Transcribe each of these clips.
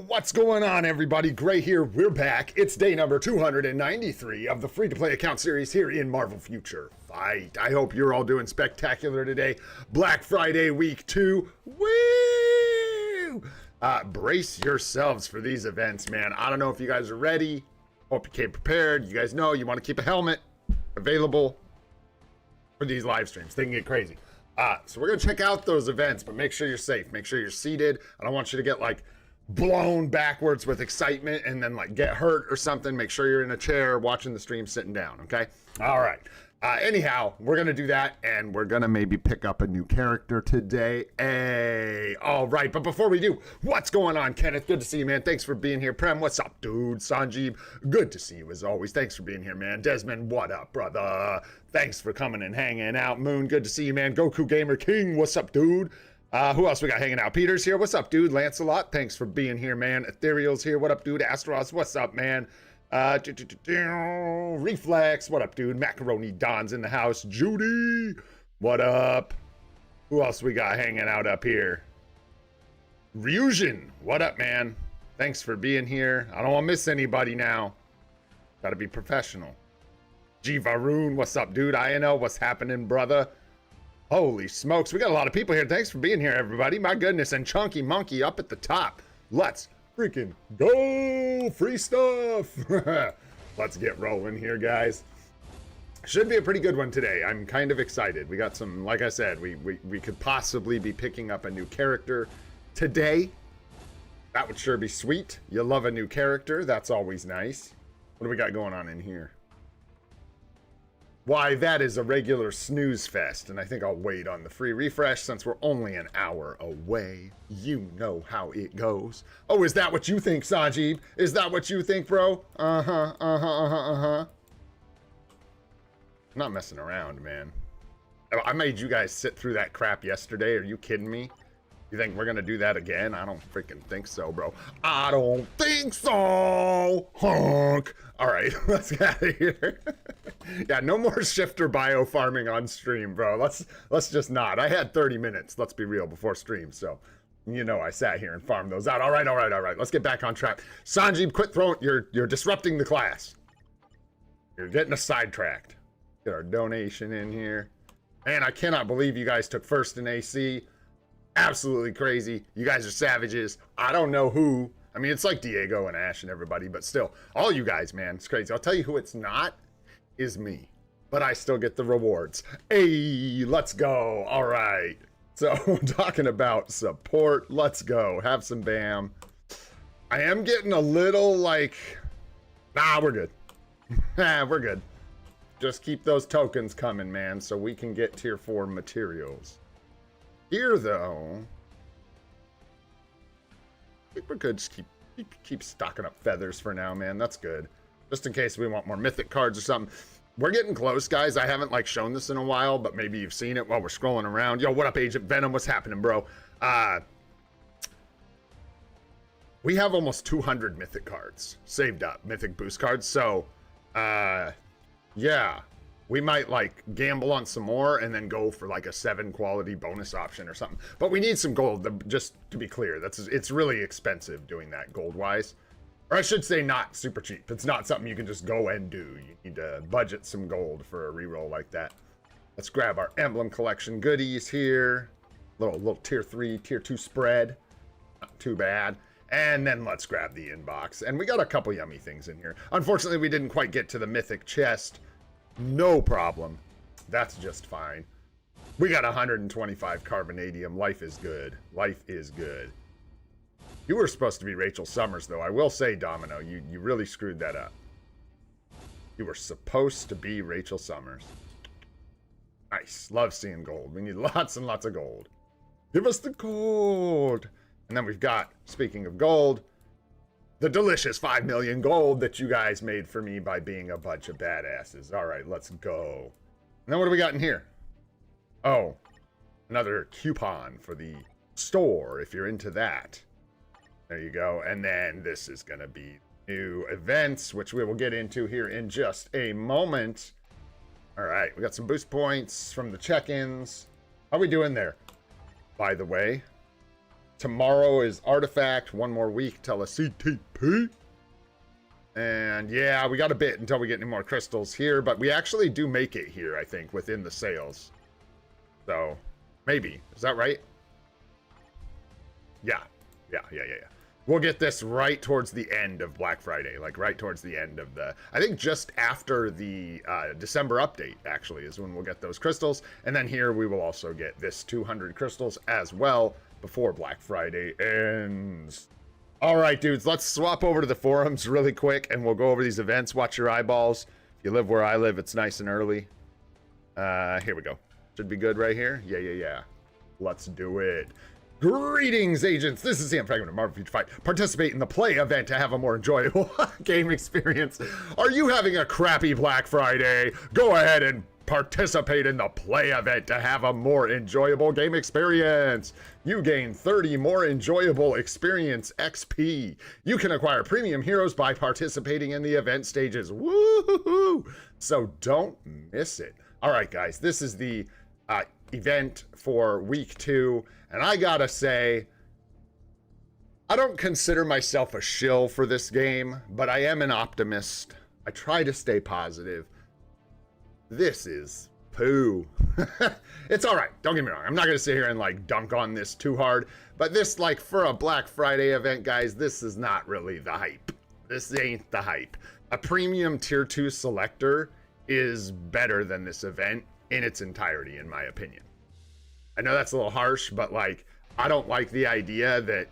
What's going on, everybody? Gray here. We're back. It's day number 293 of the free-to-play account series here in Marvel Future Fight. I hope you're all doing spectacular today. Black Friday week 2. Woo! Brace yourselves for these events, man. I don't know if you guys are ready. Hope you came prepared. You guys know you want to keep a helmet available for these live streams. They can get crazy. So we're going to check out those events, but make sure you're safe. Make sure you're seated. I don't want you to get, like, blown backwards with excitement and then, like, get hurt or something. Make sure you're in a chair watching the stream sitting down, okay? All right. Anyhow, we're going to do that, and we're going to maybe pick up a new character today. Hey, all right. But before we do, what's going on, Kenneth? Good to see you, man. Thanks for being here. Prem, what's up, dude? Sanjeev, good to see you as always. Thanks for being here, man. Desmond, what up, brother? Thanks for coming and hanging out. Moon, good to see you, man. Goku Gamer King, what's up, dude? Who else we got hanging out? Peter's here. What's up, dude? Lancelot, thanks for being here, man. Ethereal's here. What up, dude? Astros, what's up, man? Reflex, what up, dude? Macaroni Don's in the house. Judy, what up? Who else we got hanging out up here? Ryujin, what up, man? Thanks for being here. I don't want to miss anybody now. Gotta be professional. G Varun, what's up, dude? INO, what's happening, brother? Holy smokes, we got a lot of people here. Thanks for being here, everybody. My goodness, and Chunky Monkey up at the top. Let's freaking go! Free stuff! Let's get rolling here, guys. Should be a pretty good one today. I'm kind of excited. We got some, like I said, we could possibly be picking up a new character today. That would sure be sweet. You love a new character. That's always nice. What do we got going on in here? Why, that is a regular snooze fest, and I think I'll wait on the free refresh since we're only an hour away. You know how it goes. Oh, is that what you think, Sanjeev? Is that what you think, bro? I'm not messing around, man. I made you guys sit through that crap yesterday. Are you kidding me? You think we're gonna do that again? I don't freaking think so, bro. I don't think so, honk. All right, let's get out of here. Yeah, no more shifter bio farming on stream, bro. Let's just not. I had 30 minutes, let's be real, before stream, so you know I sat here and farmed those out. All right. Let's get back on track. Sanjeev, quit throwing. You're disrupting the class. You're getting us sidetracked. Get our donation in here. Man, I cannot believe you guys took first in AC. Absolutely crazy. You guys are savages. I don't know who. I mean, it's like Diego and Ash and everybody, but still, all you guys, man, it's crazy. I'll tell you who it's not, is me. But I still get the rewards. Hey, let's go. All right. So, talking about support, let's go. Have some BAM. I am getting a little like, nah, we're good. We're good. Just keep those tokens coming, man, so we can get tier 4 materials. Here, though, I think we're good. Just keep stocking up feathers for now, man. That's good. Just in case we want more mythic cards or something. We're getting close, guys. I haven't, like, shown this in a while, but maybe you've seen it while we're scrolling around. Yo, what up, Agent Venom? What's happening, bro? We have almost 200 mythic cards saved up, mythic boost cards. So, yeah. We might, like, gamble on some more and then go for, like, a 7 quality bonus option or something. But we need some gold, just to be clear. It's really expensive doing that gold-wise. Or I should say not super cheap. It's not something you can just go and do. You need to budget some gold for a reroll like that. Let's grab our emblem collection goodies here. Little tier 3, tier 2 spread. Not too bad. And then let's grab the inbox. And we got a couple yummy things in here. Unfortunately, we didn't quite get to the mythic chest. No problem. That's just fine. We got 125 carbonadium. Life is good. Life is good. You were supposed to be Rachel Summers, though. I will say, Domino, you really screwed that up. You were supposed to be Rachel Summers. Nice. Love seeing gold. We need lots and lots of gold. Give us the gold. And then we've got, speaking of gold, the delicious 5 million gold that you guys made for me by being a bunch of badasses. All right, let's go. And then what do we got in here? Oh, another coupon for the store if you're into that. There you go. And then this is going to be new events, which we will get into here in just a moment. All right, we got some boost points from the check-ins. How are we doing there? By the way, Tomorrow is Artifact. One more week till a CTP. And yeah, we got a bit until we get any more crystals here, but we actually do make it here, I think, within the sales. So, maybe. Is that right? Yeah. Yeah. We'll get this right towards the end of Black Friday, like right towards the end of the, I think just after the December update, actually, is when we'll get those crystals. And then here we will also get this 200 crystals as well before Black Friday ends. All right, dudes, let's swap over to the forums really quick and we'll go over these events. Watch your eyeballs. If you live where I live, it's nice and early. Here we go. Should be good right here. Yeah. Let's do it. Greetings, agents. This is Sam Fragment of Marvel Future Fight. Participate in the play event to have a more enjoyable game experience. Are you having a crappy Black Friday? Go ahead and participate in the play event to have a more enjoyable game experience. You gain 30 more enjoyable experience XP. You can acquire premium heroes by participating in the event stages. Woohoo! So don't miss it. All right, guys, this is the event for week 2, and I gotta say, I don't consider myself a shill for this game, but I am an optimist. I try to stay positive. This is poo. It's all right, don't get me wrong, I'm not gonna sit here and like dunk on this too hard, but this, like, for a Black Friday event, guys, this is not really the hype. This ain't the hype. A premium tier 2 selector is better than this event in its entirety, in my opinion. I know that's a little harsh, but like, I don't like the idea that,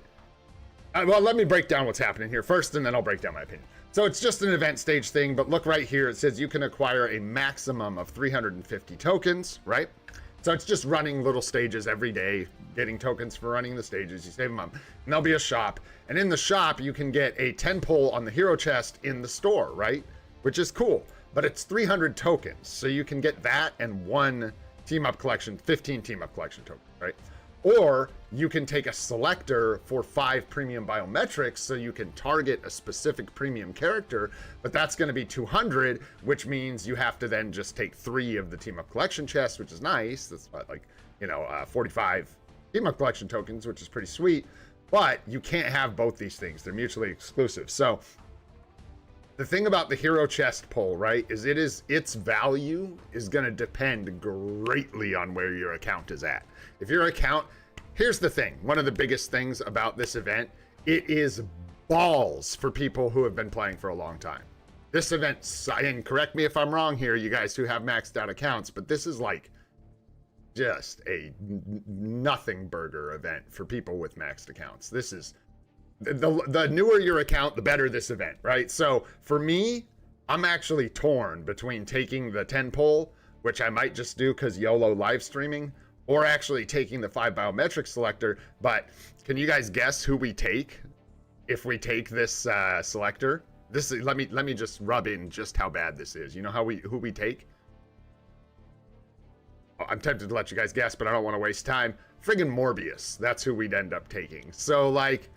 well, let me break down what's happening here first, and then I'll break down my opinion. So it's just an event stage thing, but look right here, it says you can acquire a maximum of 350 tokens, right? So it's just running little stages every day, getting tokens for running the stages. You save them up, and there'll be a shop, and in the shop you can get a 10 pull on the hero chest in the store, right? Which is cool. But it's 300 tokens, so you can get that and one team up collection, 15 team up collection tokens, right? Or you can take a selector for 5 premium biometrics, so you can target a specific premium character, but that's going to be 200, which means you have to then just take 3 of the team up collection chests, which is nice. That's what, like, 45 team up collection tokens, which is pretty sweet, but you can't have both these things. They're mutually exclusive. So the thing about the hero chest pull, right, is its value is going to depend greatly on where your account is at. If your account, here's the thing, one of the biggest things about this event, it is balls for people who have been playing for a long time. This event, and correct me if I'm wrong here, you guys who have maxed out accounts, but this is like just a nothing burger event for people with maxed accounts. This is the newer your account, the better this event, right? So for me, I'm actually torn between taking the 10 pull, which I might just do because YOLO live streaming, or actually taking the 5 biometric selector. But can you guys guess who we take if we take this selector? This is, let me just rub in just how bad this is. You know who we take? Oh, I'm tempted to let you guys guess, but I don't want to waste time. Friggin' Morbius. That's who we'd end up taking. So like,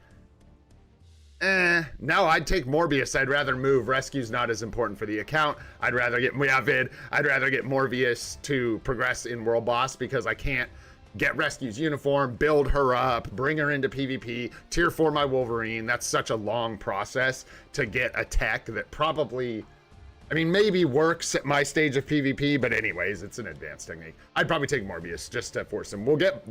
no, I'd take Morbius. I'd rather move. Rescue's not as important for the account. I'd rather get Muyavid. I'd rather get Morbius to progress in World Boss because I can't get Rescue's uniform, build her up, bring her into PvP, tier 4 my Wolverine. That's such a long process to get a tech that probably, I mean, maybe works at my stage of PvP, but anyways, it's an advanced technique. I'd probably take Morbius just to force him. We'll get...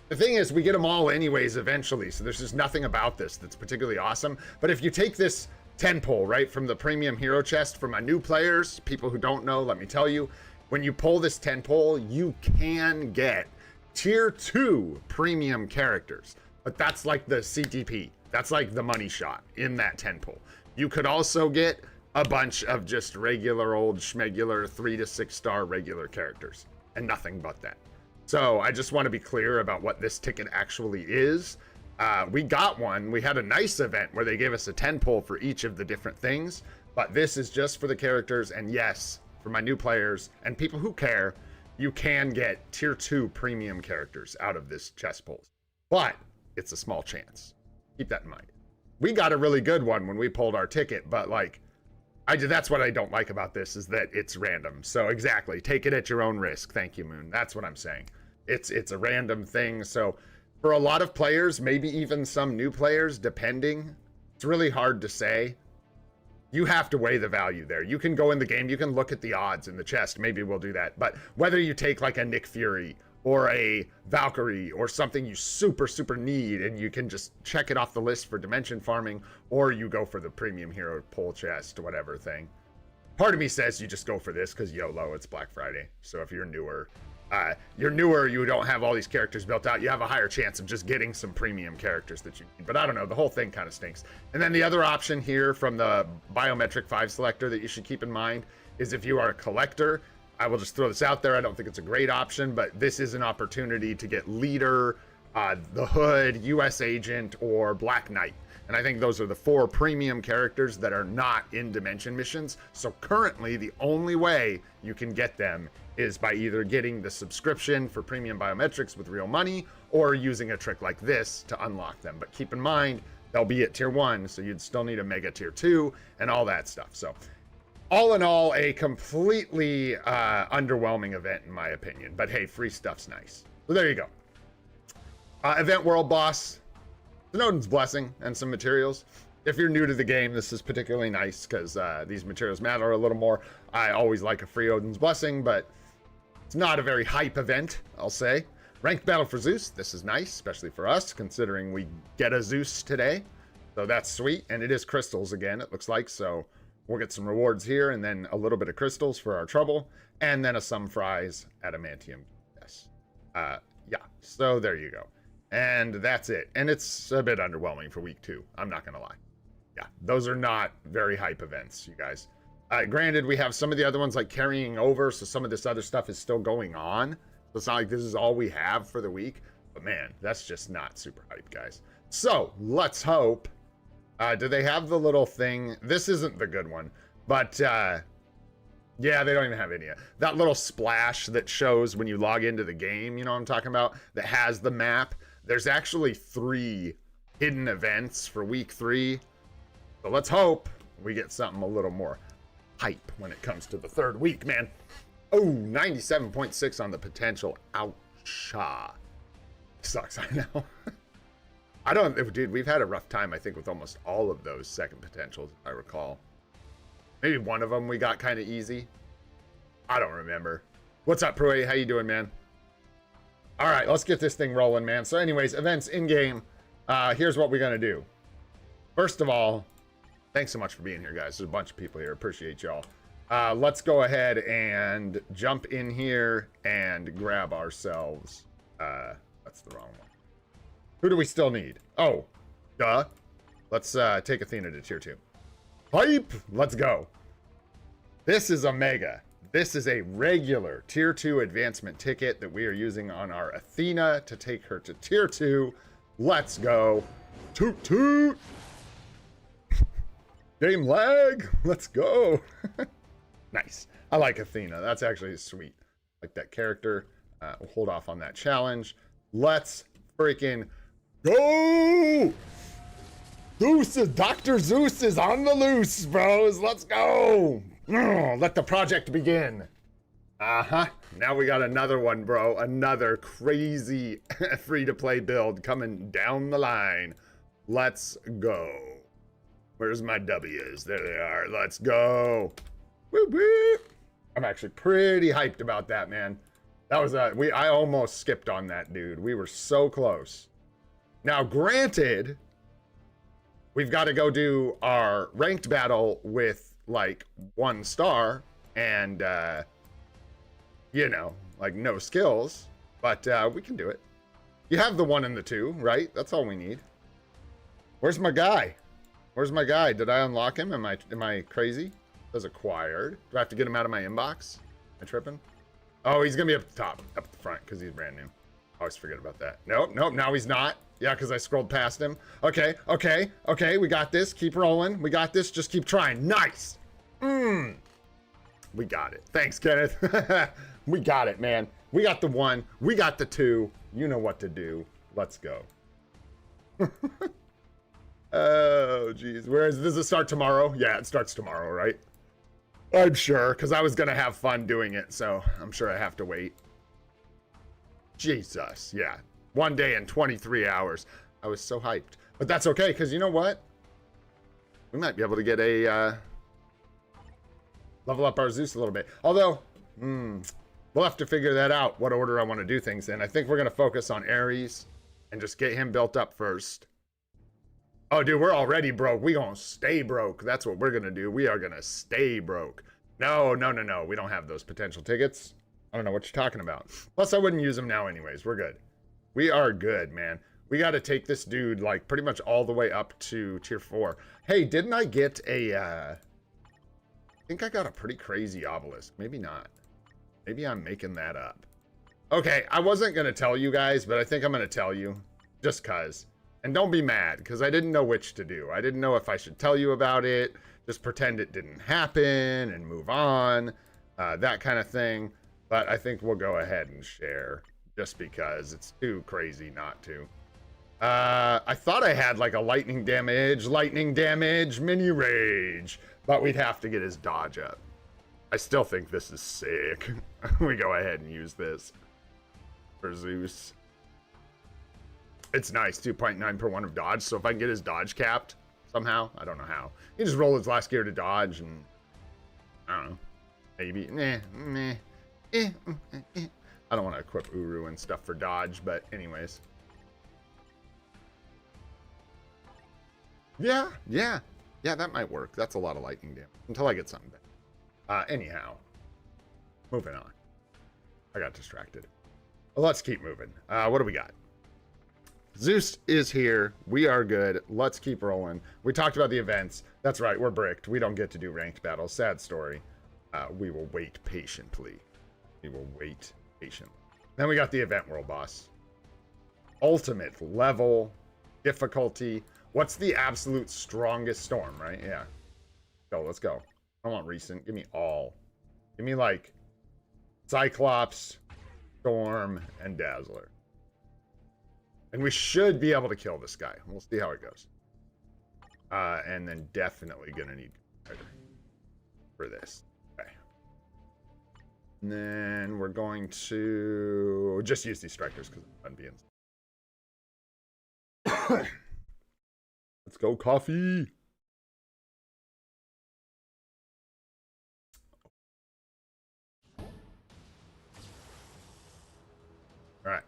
The thing is, we get them all anyways eventually, so there's just nothing about this that's particularly awesome. But if you take this 10 pull, right, from the premium hero chest, for my new players, people who don't know, let me tell you, when you pull this 10 pull, you can get tier 2 premium characters. But that's like the CTP. That's like the money shot in that 10 pull. You could also get a bunch of just regular old schmegular 3 to 6 star regular characters, and nothing but that. So I just want to be clear about what this ticket actually is. We got one. We had a nice event where they gave us a 10 pull for each of the different things, but this is just for the characters. And yes, for my new players and people who care, you can get tier 2 premium characters out of this chest pulls, but it's a small chance. Keep that in mind. We got a really good one when we pulled our ticket, but like, that's what I don't like about this, is that it's random. So exactly, take it at your own risk. Thank you, Moon. That's what I'm saying. It's a random thing. So For a lot of players, maybe even some new players, depending, it's really hard to say. You have to weigh the value there. You can go in the game, you can look at the odds in the chest. Maybe we'll do that. But whether you take like a Nick Fury or a Valkyrie or something you super need and you can just check it off the list for dimension farming, or you go for the premium hero pull chest, whatever thing. Part of me says you just go for this because YOLO, it's Black Friday. So if you're newer, you don't have all these characters built out, you have a higher chance of just getting some premium characters that you need. But I don't know, the whole thing kind of stinks. And then the other option here from the biometric 5 selector that you should keep in mind is if you are a collector, I will just throw this out there. I don't think it's a great option, but this is an opportunity to get Leader, the Hood, US Agent, or Black Knight. And I think those are the 4 premium characters that are not in Dimension missions. So currently, the only way you can get them is by either getting the subscription for premium biometrics with real money or using a trick like this to unlock them. But keep in mind, they'll be at tier 1, so you'd still need a mega tier 2 and all that stuff. So all in all, a completely underwhelming event in my opinion. But hey, free stuff's nice. So there you go. Event World Boss, Snowden's Blessing, and some materials. If you're new to the game, this is particularly nice because these materials matter a little more. I always like a free Odin's Blessing, but it's not a very hype event, I'll say. Ranked Battle for Zeus, this is nice, especially for us, considering we get a Zeus today. So that's sweet, and it is crystals again, it looks like, so we'll get some rewards here, and then a little bit of crystals for our trouble, and then some fries, adamantium. Yes. Yeah, so there you go. And that's it. And it's a bit underwhelming for week 2, I'm not gonna lie. Yeah, those are not very hype events, you guys. Granted, we have some of the other ones like carrying over, so some of this other stuff is still going on. So it's not like this is all we have for the week. But man, that's just not super hype, guys. So, let's hope. Do they have the little thing? This isn't the good one. But, yeah, they don't even have any yet. That little splash that shows when you log into the game, you know what I'm talking about? That has the map. There's actually 3 hidden events for week 3. So let's hope we get something a little more hype when it comes to the 3rd week, man. Oh, 97.6 on the potential. Ouch. Sucks, I know. I don't, dude, we've had a rough time, I think, with almost all of those second potentials, if I recall. Maybe one of them we got kind of easy. I don't remember. What's up, Pruy? How you doing, man? All right, let's get this thing rolling, man. So anyways, events in-game. Here's what we're going to do. First of all, thanks so much for being here, guys. There's a bunch of people here. Appreciate y'all. Let's go ahead and jump in here and grab ourselves. That's the wrong one. Who do we still need? Oh, duh. Let's take Athena to tier 2. Hype! Let's go. This is a mega. This is a regular tier 2 advancement ticket that we are using on our Athena to take her to tier 2. Let's go. Toot toot! Game lag! Let's go! Nice. I like Athena. That's actually sweet. Like that character. We'll hold off on that challenge. Let's freaking go! Dr. Zeus is on the loose, bros. Let's go! Let the project begin. Now we got another one, bro. Another crazy free-to-play build coming down the line. Let's go. Where's my W's? There they are. Let's go. Woo woo. I'm actually pretty hyped about that, man. That was I almost skipped on that, dude. We were so close. Now, granted, we've got to go do our ranked battle with like 1 star and you know, like no skills, but we can do it. You have the 1 and the 2, right? That's all we need. Where's my guy? Where's my guy? Did I unlock him? Am I crazy? It says acquired. Do I have to get him out of my inbox? Am I tripping? Oh, he's gonna be up the top, up the front, because he's brand new. I always forget about that. Nope, now he's not. Yeah, because I scrolled past him. Okay, we got this. Keep rolling. We got this. Just keep trying. Nice. We got it. Thanks, Kenneth. We got it, man. We got the 1. We got the 2. You know what to do. Let's go. Oh, geez. Does it start tomorrow? Yeah, it starts tomorrow, right? I'm sure, because I was going to have fun doing it, so I'm sure I have to wait. Jesus, yeah. 1 day and 23 hours. I was so hyped. But that's okay, because you know what? We might be able to get a... level up our Zeus a little bit. Although, we'll have to figure that out, what order I want to do things in. I think we're going to focus on Ares and just get him built up first. Oh, dude, we're already broke. We gonna stay broke. That's what we're going to do. We are going to stay broke. No. We don't have those potential tickets. I don't know what you're talking about. Plus, I wouldn't use them now anyways. We're good. We are good, man. We got to take this dude, like, pretty much all the way up to tier 4. Hey, didn't I get a, I think I got a pretty crazy obelisk. Maybe not. Maybe I'm making that up. Okay, I wasn't going to tell you guys, but I think I'm going to tell you. Just cuz. And don't be mad, because I didn't know which to do. I didn't know if I should tell you about it, just pretend it didn't happen, and move on. That kind of thing. But I think we'll go ahead and share, just because it's too crazy not to. I thought I had like a lightning damage, mini rage, but we'd have to get his dodge up. I still think this is sick. We go ahead and use this for Zeus. It's nice, 2.9 per 1 of dodge, so if I can get his dodge capped somehow, I don't know how. He just roll his last gear to dodge, and I don't know, maybe, I don't want to equip Uru and stuff for dodge, but anyways. Yeah, that might work. That's a lot of lightning damage until I get something better. Anyhow, moving on. I got distracted. Well, let's keep moving. What do we got? Zeus is here. We are good. Let's keep rolling. We talked about the events. That's right. We're bricked. We don't get to do ranked battles. Sad story. We will wait patiently. Then we got the event world boss. Ultimate level difficulty. What's the absolute strongest storm, right? Yeah. Go, let's go. I want recent. Give me all. Give me like Cyclops, Storm, and Dazzler. And we should be able to kill this guy. We'll see how it goes. And then definitely gonna need for this. Okay. And then we're going to just use these strikers because I'm being. Let's go, coffee. All right.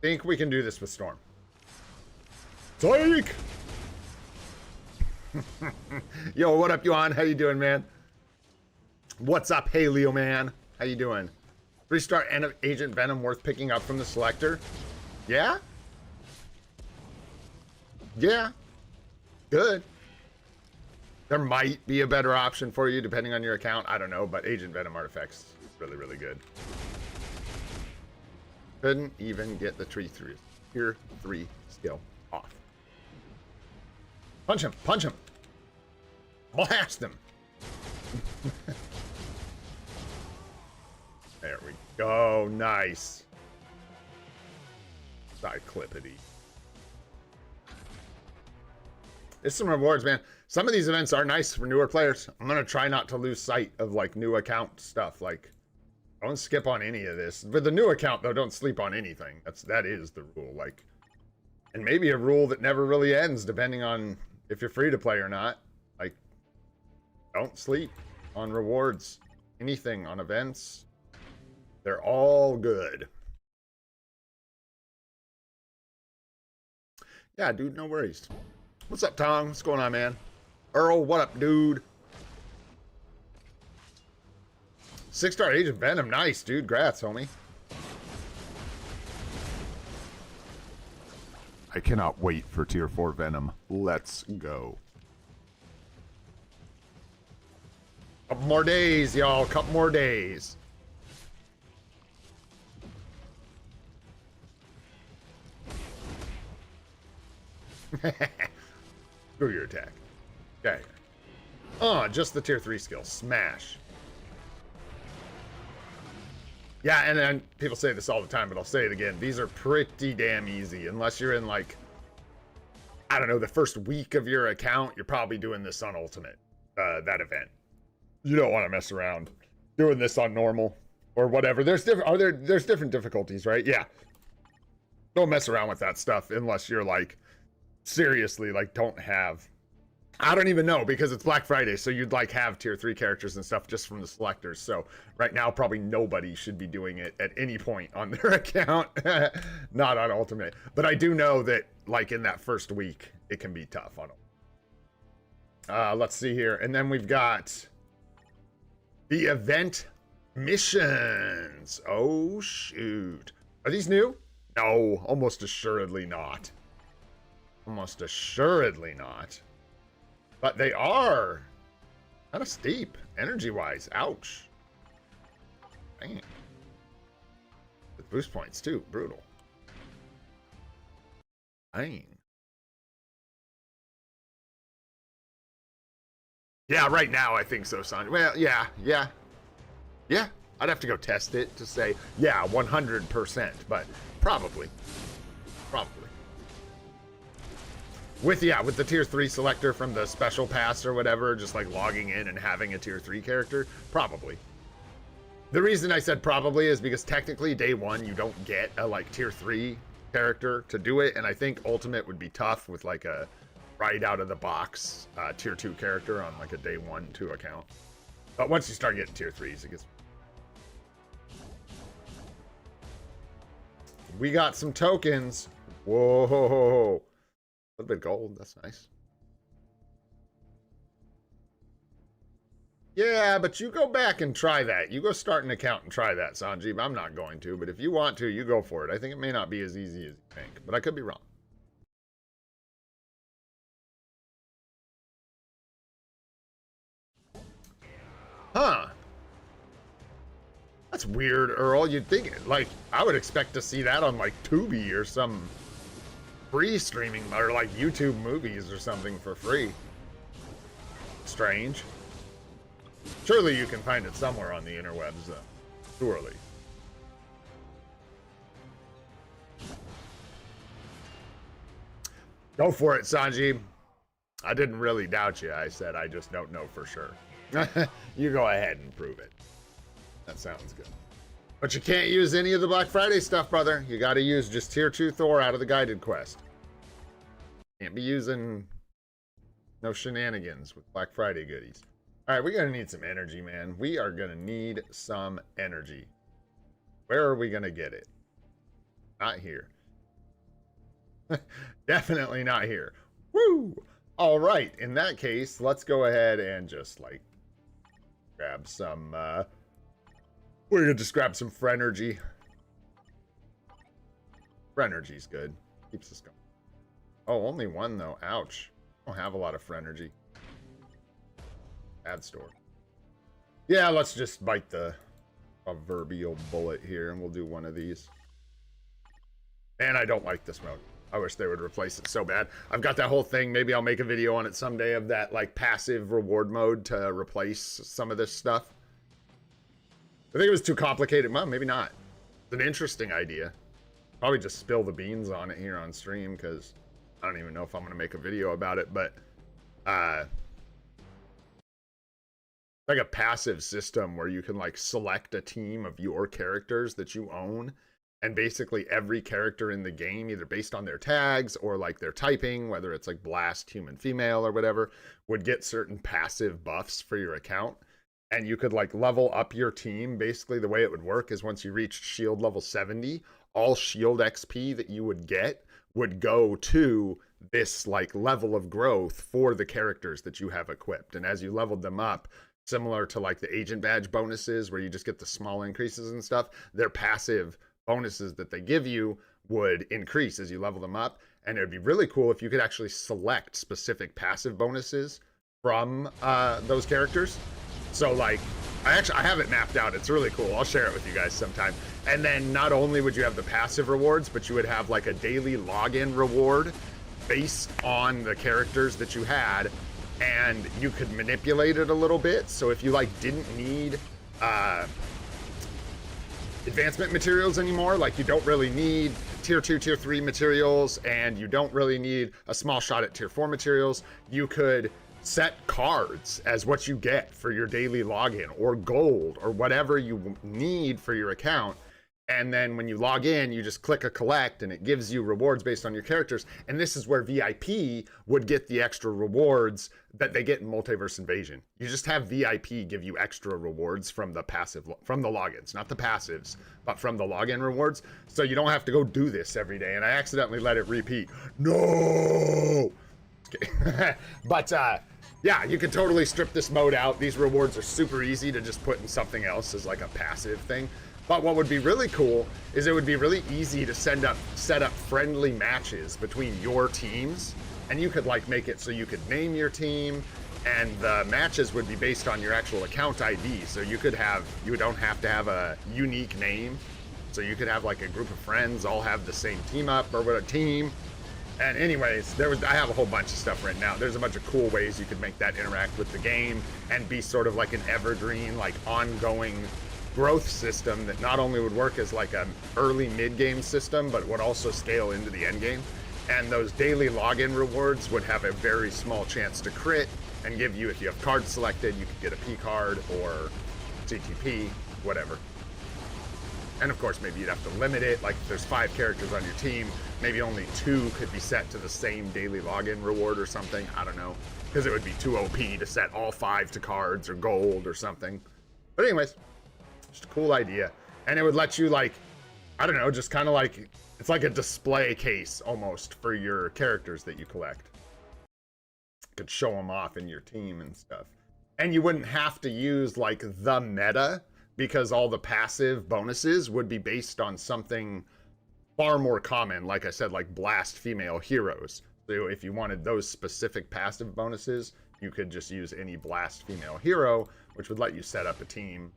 Think we can do this with Storm. Take! Yo, what up, Yuan? How you doing, man? What's up, hey, Leo, man? How you doing? 3-star Agent Venom worth picking up from the selector? Yeah? Yeah. Good. There might be a better option for you depending on your account. I don't know, but Agent Venom artifacts is really, really good. Couldn't even get the tier 3 skill off. Punch him! Punch him! Blast him! There we go. Nice. Cyclipity. There's some rewards, man. Some of these events are nice for newer players. I'm gonna try not to lose sight of like new account stuff. Like, don't skip on any of this. With the new account, though, don't sleep on anything. That is the rule. Like, and maybe a rule that never really ends, depending on if you're free to play or not. Like, don't sleep on rewards. Anything on events. They're all good. Yeah, dude, no worries. What's up, Tom? What's going on, man? Earl, what up, dude? 6-star Agent Venom. Nice, dude. Grats, homie. I cannot wait for tier 4 Venom. Let's go. Couple more days, y'all. Couple more days. Screw your attack. Okay. Oh, just the tier 3 skill. Smash. Yeah, and then people say this all the time, but I'll say it again. These are pretty damn easy. Unless you're in, like, I don't know, the first week of your account, you're probably doing this on Ultimate, that event. You don't want to mess around doing this on normal or whatever. There's different difficulties, right? Yeah. Don't mess around with that stuff unless you're like seriously like don't have. I don't even know because it's Black Friday, so you'd like have tier 3 characters and stuff just from the selectors. So right now, probably nobody should be doing it at any point on their account, not on Ultimate. But I do know that like in that first week, it can be tough on them. Let's see here. And then we've got the event missions. Oh, shoot. Are these new? No, almost assuredly not. Almost assuredly not. But they are kind of steep, energy-wise. Ouch. Dang. With boost points, too. Brutal. Dang. Yeah, right now I think so, son. Well, yeah. I'd have to go test it to say, yeah, 100%, but probably. With the tier 3 selector from the special pass or whatever, just like logging in and having a tier 3 character, probably. The reason I said probably is because technically day 1 you don't get a like tier 3 character to do it, and I think Ultimate would be tough with like a right out of the box tier 2 character on like a day 1-2 account. But once you start getting tier 3s, it gets. We got some tokens. Whoa. A little bit of gold, that's nice. Yeah, but you go back and try that. You go start an account and try that, Sanjeev. I'm not going to, but if you want to, you go for it. I think it may not be as easy as you think, but I could be wrong. Huh. That's weird, Earl. You'd think, like, I would expect to see that on, like, Tubi or some free streaming, or, like, YouTube movies or something for free. Strange. Surely you can find it somewhere on the interwebs, though. Surely. Go for it, Sanjeev. I didn't really doubt you. I said I just don't know for sure. You go ahead and prove it. That sounds good. But you can't use any of the Black Friday stuff, brother. You got to use just tier 2 Thor out of the guided quest. Can't be using no shenanigans with Black Friday goodies. All right, we're going to need some energy, man. We are going to need some energy. Where are we going to get it? Not here. Definitely not here. Woo! All right, in that case, let's go ahead and just, like, grab some, we're going to just grab some Frenergy. Frenergy's good. Keeps us going. Oh, only one, though. Ouch. I don't have a lot of Frenergy. Bad store. Yeah, let's just bite the proverbial bullet here, and we'll do one of these. And I don't like this mode. I wish they would replace it so bad. I've got that whole thing. Maybe I'll make a video on it someday of that, like, passive reward mode to replace some of this stuff. I think it was too complicated. Well, maybe not. It's an interesting idea. Probably just spill the beans on it here on stream, because I don't even know if I'm going to make a video about it, but like a passive system where you can, like, select a team of your characters that you own, and basically every character in the game, either based on their tags or like their typing, whether it's like blast, human, female, or whatever, would get certain passive buffs for your account. And you could, like, level up your team. Basically the way it would work is once you reached shield level 70, all shield XP that you would get would go to this, like, level of growth for the characters that you have equipped. And as you leveled them up, similar to like the agent badge bonuses where you just get the small increases and stuff, their passive bonuses that they give you would increase as you level them up. And it would be really cool if you could actually select specific passive bonuses from those characters. So, like, I have it mapped out. It's really cool. I'll share it with you guys sometime. And then not only would you have the passive rewards, but you would have like a daily login reward based on the characters that you had, and you could manipulate it a little bit. So if you, like, didn't need advancement materials anymore, like you don't really need tier 2, tier 3 materials, and you don't really need a small shot at tier 4 materials, you could set cards as what you get for your daily login, or gold, or whatever you need for your account, And then when you log in, you just click a collect and it gives you rewards based on your characters. And this is where VIP would get the extra rewards that they get in Multiverse Invasion. You just have VIP give you extra rewards from the from the logins, not the passives, but from the login rewards. So you don't have to go do this every day. And I accidentally let it repeat. No! Okay. But yeah, you can totally strip this mode out. These rewards are super easy to just put in something else as like a passive thing. But what would be really cool is it would be really easy to set up friendly matches between your teams, and you could like make it so you could name your team, and the matches would be based on your actual account ID. So you don't have to have a unique name. So you could have like a group of friends all have the same team up or with a team. And anyways, I have a whole bunch of stuff written out. There's a bunch of cool ways you could make that interact with the game and be sort of like an evergreen, like ongoing growth system that not only would work as like an early mid-game system, but would also scale into the end game. And those daily login rewards would have a very small chance to crit and give you, if you have cards selected, you could get a P card or CTP, whatever. And of course, maybe you'd have to limit it. Like if there's 5 characters on your team, maybe only 2 could be set to the same daily login reward or something. I don't know, because it would be too OP to set all 5 to cards or gold or something. But anyways, just a cool idea. And it would let you like, I don't know, just kind of like, it's like a display case almost for your characters that you collect. You could show them off in your team and stuff. And you wouldn't have to use like the meta, because all the passive bonuses would be based on something far more common, like I said, like blast female heroes. So if you wanted those specific passive bonuses, you could just use any blast female hero, which would let you set up a team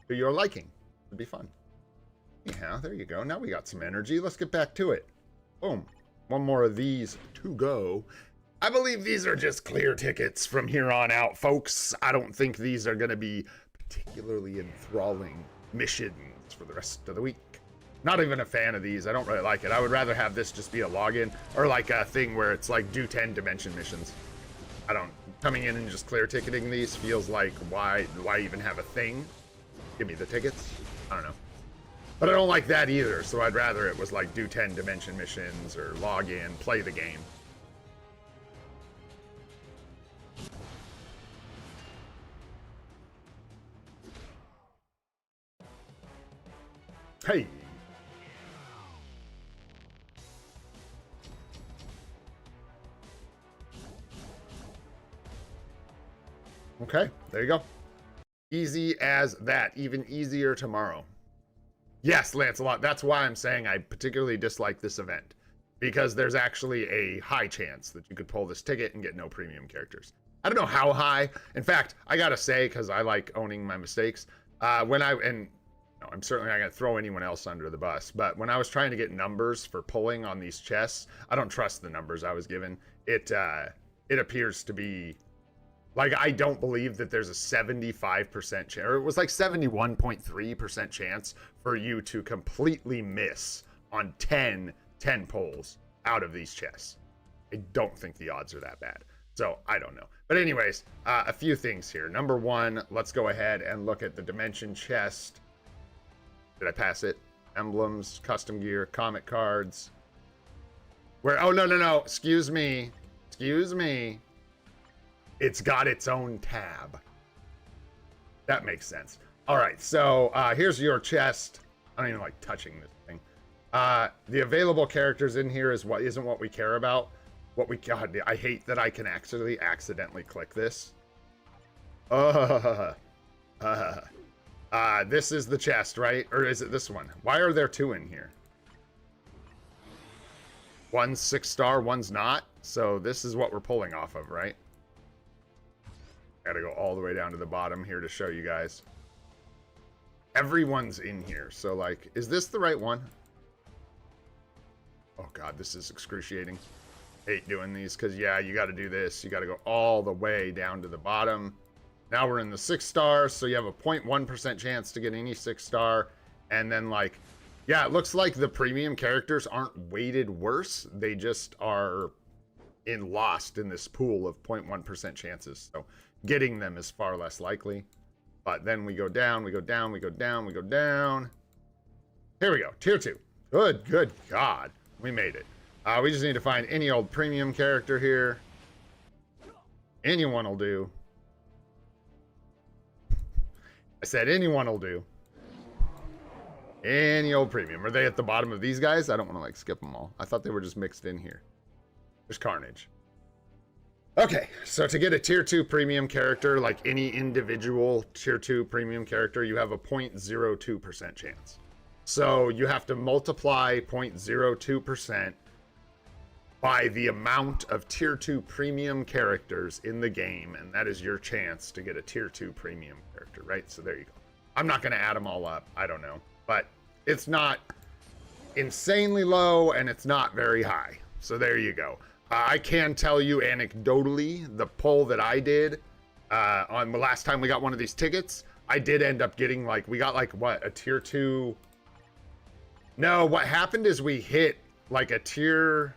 to your liking. It'd be fun. Yeah, there you go. Now we got some energy. Let's get back to it. Boom. One more of these to go. I believe these are just clear tickets from here on out, folks. I don't think these are going to be particularly enthralling missions for the rest of the week. Not even a fan of these. I don't really like it. I would rather have this just be a login or like a thing where it's like do 10 dimension missions. Coming in and just clear ticketing these feels like why even have a thing? Give me the tickets. I don't know. But I don't like that either, so I'd rather it was like do 10 dimension missions or log in, play the game. Hey. Okay, there you go. Easy as that. Even easier tomorrow. Yes, Lancelot. That's why I'm saying I particularly dislike this event. Because there's actually a high chance that you could pull this ticket and get no premium characters. I don't know how high. In fact, I gotta say, because I like owning my mistakes, I'm certainly not going to throw anyone else under the bus, but when I was trying to get numbers for pulling on these chests, I don't trust the numbers I was given. It appears to be, like, I don't believe that there's a 75% chance, or it was like 71.3% chance for you to completely miss on 10 pulls out of these chests. I don't think the odds are that bad. So I don't know. But anyways, a few things here. Number one, let's go ahead and look at the Dimension chest. Did I pass it? Emblems, custom gear, comic cards. Where? Oh, no. Excuse me. It's got its own tab. That makes sense. All right, so here's your chest. I don't even like touching this thing. The available characters in here isn't what we care about. God, I hate that I can accidentally click this. This is the chest, right? Or is it this one? Why are there 2 in here? One's 6-star, one's not. So this is what we're pulling off of, right? Gotta go all the way down to the bottom here to show you guys. Everyone's in here. So, like, is this the right one? Oh, God, this is excruciating. Hate doing these because, yeah, you got to do this. You got to go all the way down to the bottom. Now we're in the 6-star, so you have a 0.1% chance to get any 6-star. And then, like, yeah, it looks like the premium characters aren't weighted worse. They just are lost in this pool of 0.1% chances. So getting them is far less likely. But then we go down, we go down, we go down, we go down. Here we go. Tier 2. Good God. We made it. We just need to find any old premium character here. Anyone will do. I said anyone will do. Any old premium. Are they at the bottom of these guys? I don't want to like skip them all. I thought they were just mixed in here. There's Carnage. Okay, so to get a tier 2 premium character, like any individual tier 2 premium character, you have a 0.02% chance. So you have to multiply 0.02% by the amount of tier 2 premium characters in the game, and that is your chance to get a tier 2 premium character, right? So there you go. I'm not going to add them all up. I don't know. But it's not insanely low, and it's not very high. So there you go. I can tell you anecdotally, the poll that I did on the last time we got one of these tickets, I did end up getting like, we got like what, a tier 2? No, what happened is we hit like a tier,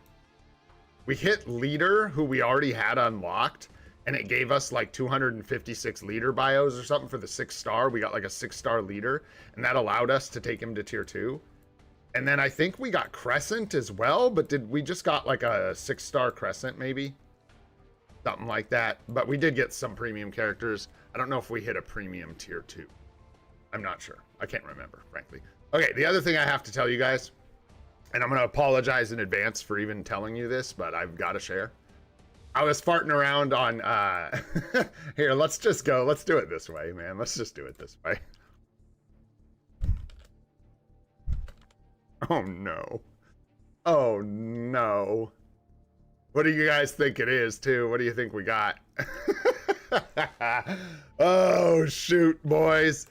we hit leader who we already had unlocked, and it gave us like 256 leader bios or something for the 6-star. We got like a 6-star leader, and that allowed us to take him to tier 2. And then I think we got Crescent as well, but did we just got like a 6-star Crescent maybe? Something like that. But we did get some premium characters. I don't know if we hit a premium tier 2. I'm not sure. I can't remember, frankly. Okay, the other thing I have to tell you guys, and I'm going to apologize in advance for even telling you this, but I've got to share. I was farting around on, here, let's just go. Let's do it this way, man. Let's just do it this way. Oh, no. Oh, no. What do you guys think it is, too? What do you think we got? Oh, shoot, boys.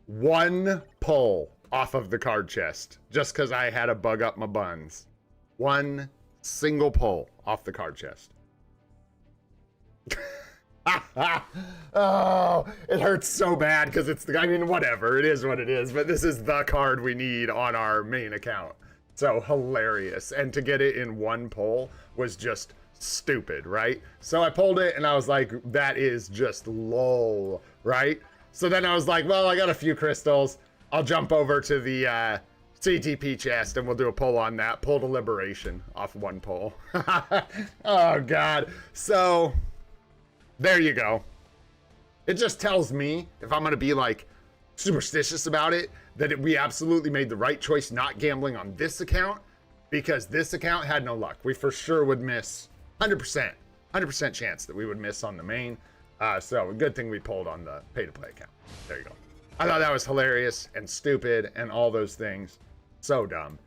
One pull off of the card chest, just because I had to bug up my buns. One single pull off the card chest. Oh, it hurts so bad because it's the, I mean, whatever, it is what it is, but this is the card we need on our main account. So hilarious. And to get it in one pull was just stupid, right? So I pulled it and I was like, that is just lol, right? So then I was like, well, I got a few crystals. I'll jump over to the CTP chest and we'll do a pull on that. Pull to liberation off one pull. Oh, God. So there you go. It just tells me, if I'm going to be like superstitious about it, that we absolutely made the right choice not gambling on this account, because this account had no luck. We for sure would miss 100% chance that we would miss on the main. So a good thing we pulled on the pay-to-play account. There you go. I thought that was hilarious and stupid and all those things. So dumb.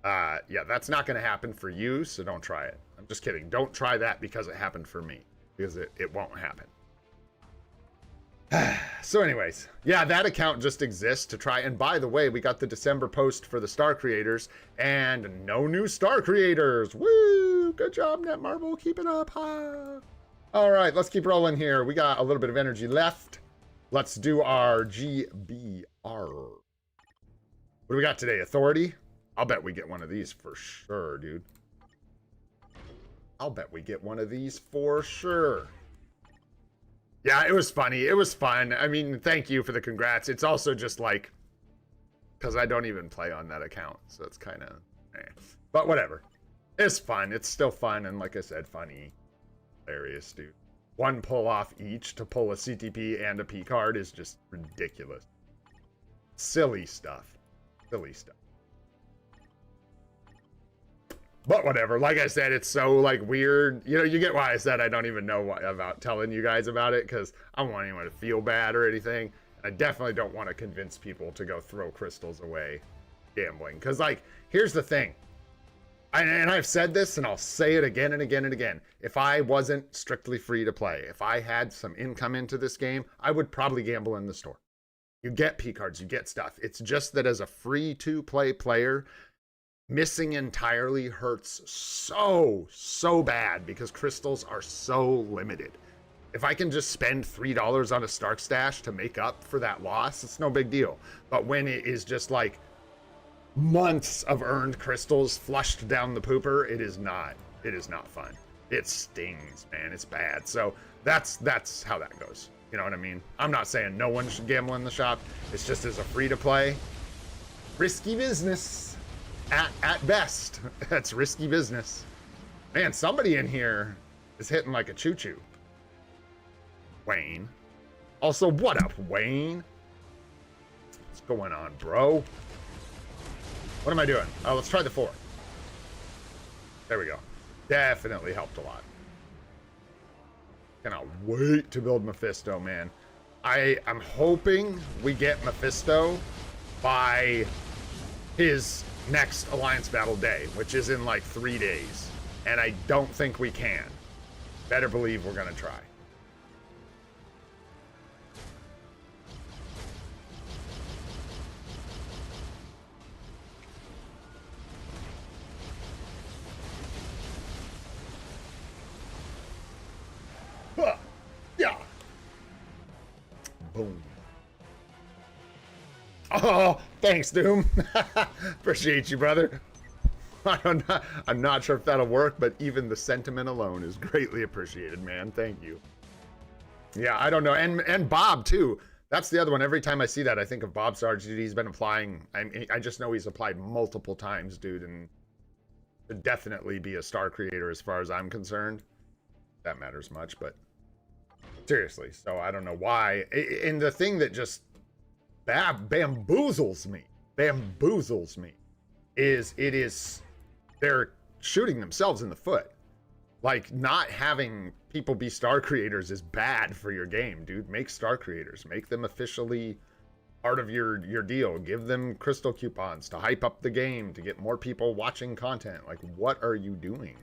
Yeah, that's not going to happen for you, so don't try it. I'm just kidding. Don't try that because it happened for me, because it won't happen. So anyways, yeah, that account just exists to try. And by the way, we got the December post for the star creators and no new star creators. Woo! Good job, Netmarble. Keep it up. Ha! All right, let's keep rolling here. We got a little bit of energy left. Let's do our GBR. What do we got today? Authority? I'll bet we get one of these for sure, dude. I'll bet we get one of these for sure. Yeah, it was funny. It was fun. I mean, thank you for the congrats. It's also just like, because I don't even play on that account, so it's kind of, but whatever. It's fun. It's still fun, and like I said, funny. Hilarious, dude. One pull off each to pull a CTP and a P card is just ridiculous. Silly stuff. Silly stuff. But whatever, like I said, it's so like weird. You know, you get why I said I don't even know what about telling you guys about it, because I don't want anyone to feel bad or anything. I definitely don't want to convince people to go throw crystals away gambling. Because like, here's the thing. And I've said this and I'll say it again and again and again. If I wasn't strictly free to play, if I had some income into this game, I would probably gamble in the store. You get P cards, you get stuff. It's just that as a free to play player, missing entirely hurts so bad because crystals are so limited. If I can just spend $3 on a Stark stash to make up for that loss, it's no big deal. But when it is just like months of earned crystals flushed down the pooper, it is not fun. It stings, man. It's bad. So that's how that goes. You know what I mean? I'm not saying no one should gamble in the shop. It's just as a free to play, Risky business. At best. That's risky business. Man, somebody in here is hitting like a choo-choo. Wayne. Also, what up, Wayne? What's going on, bro? What am I doing? Oh, let's try the 4. There we go. Definitely helped a lot. Cannot wait to build Mephisto, man. I'm hoping we get Mephisto by his next Alliance Battle day, which is in like 3 days. And I don't think we can. Better believe we're gonna try. Yeah. Boom. Oh, thanks, Doom. Appreciate you, brother. I'm not sure if that'll work, but even the sentiment alone is greatly appreciated, man. Thank you. Yeah, I don't know. And Bob, too. That's the other one. Every time I see that, I think of Bob Sarge. He's been applying. I just know he's applied multiple times, dude, and should definitely be a star creator as far as I'm concerned. That matters much, but seriously. So I don't know why. And the thing that just bamboozles me, is they're shooting themselves in the foot. Like, not having people be star creators is bad for your game, dude. Make star creators. Make them officially part of your deal. Give them crystal coupons to hype up the game, to get more people watching content. Like, what are you doing?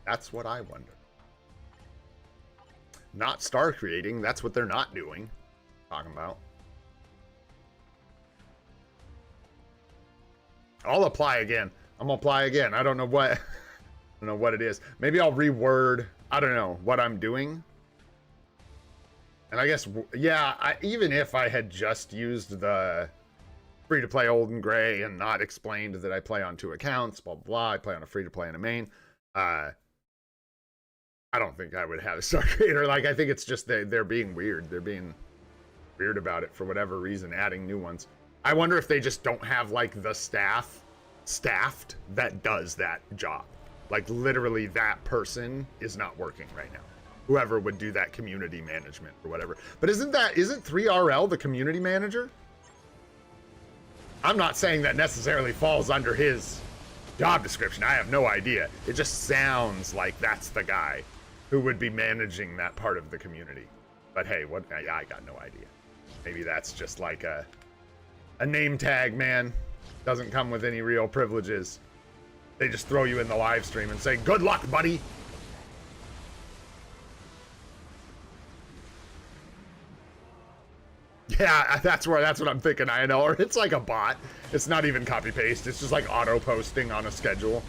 That's what I wonder. Not star creating. That's what they're not doing. Talking about. I'll apply again. I'm gonna apply again. I don't know what. I don't know what it is. Maybe I'll reword. I don't know what I'm doing. And I guess, yeah. Even if I had just used the free-to-play old and gray and not explained that I play on 2 accounts, blah blah blah. I play on a free-to-play and a main. I don't think I would have a star creator. Like, I think it's just they're being weird. They're being weird about it for whatever reason, adding new ones. I wonder if they just don't have, like, the staffed that does that job. Like, literally that person is not working right now. Whoever would do that community management or whatever. But isn't 3RL the community manager? I'm not saying that necessarily falls under his job description. I have no idea. It just sounds like that's the guy who would be managing that part of the community. But hey, I got no idea. Maybe that's just like a name tag, man. Doesn't come with any real privileges. They just throw you in the live stream and say, good luck, buddy. Yeah, that's what I'm thinking, I know. Or it's like a bot. It's not even copy paste. It's just like auto posting on a schedule.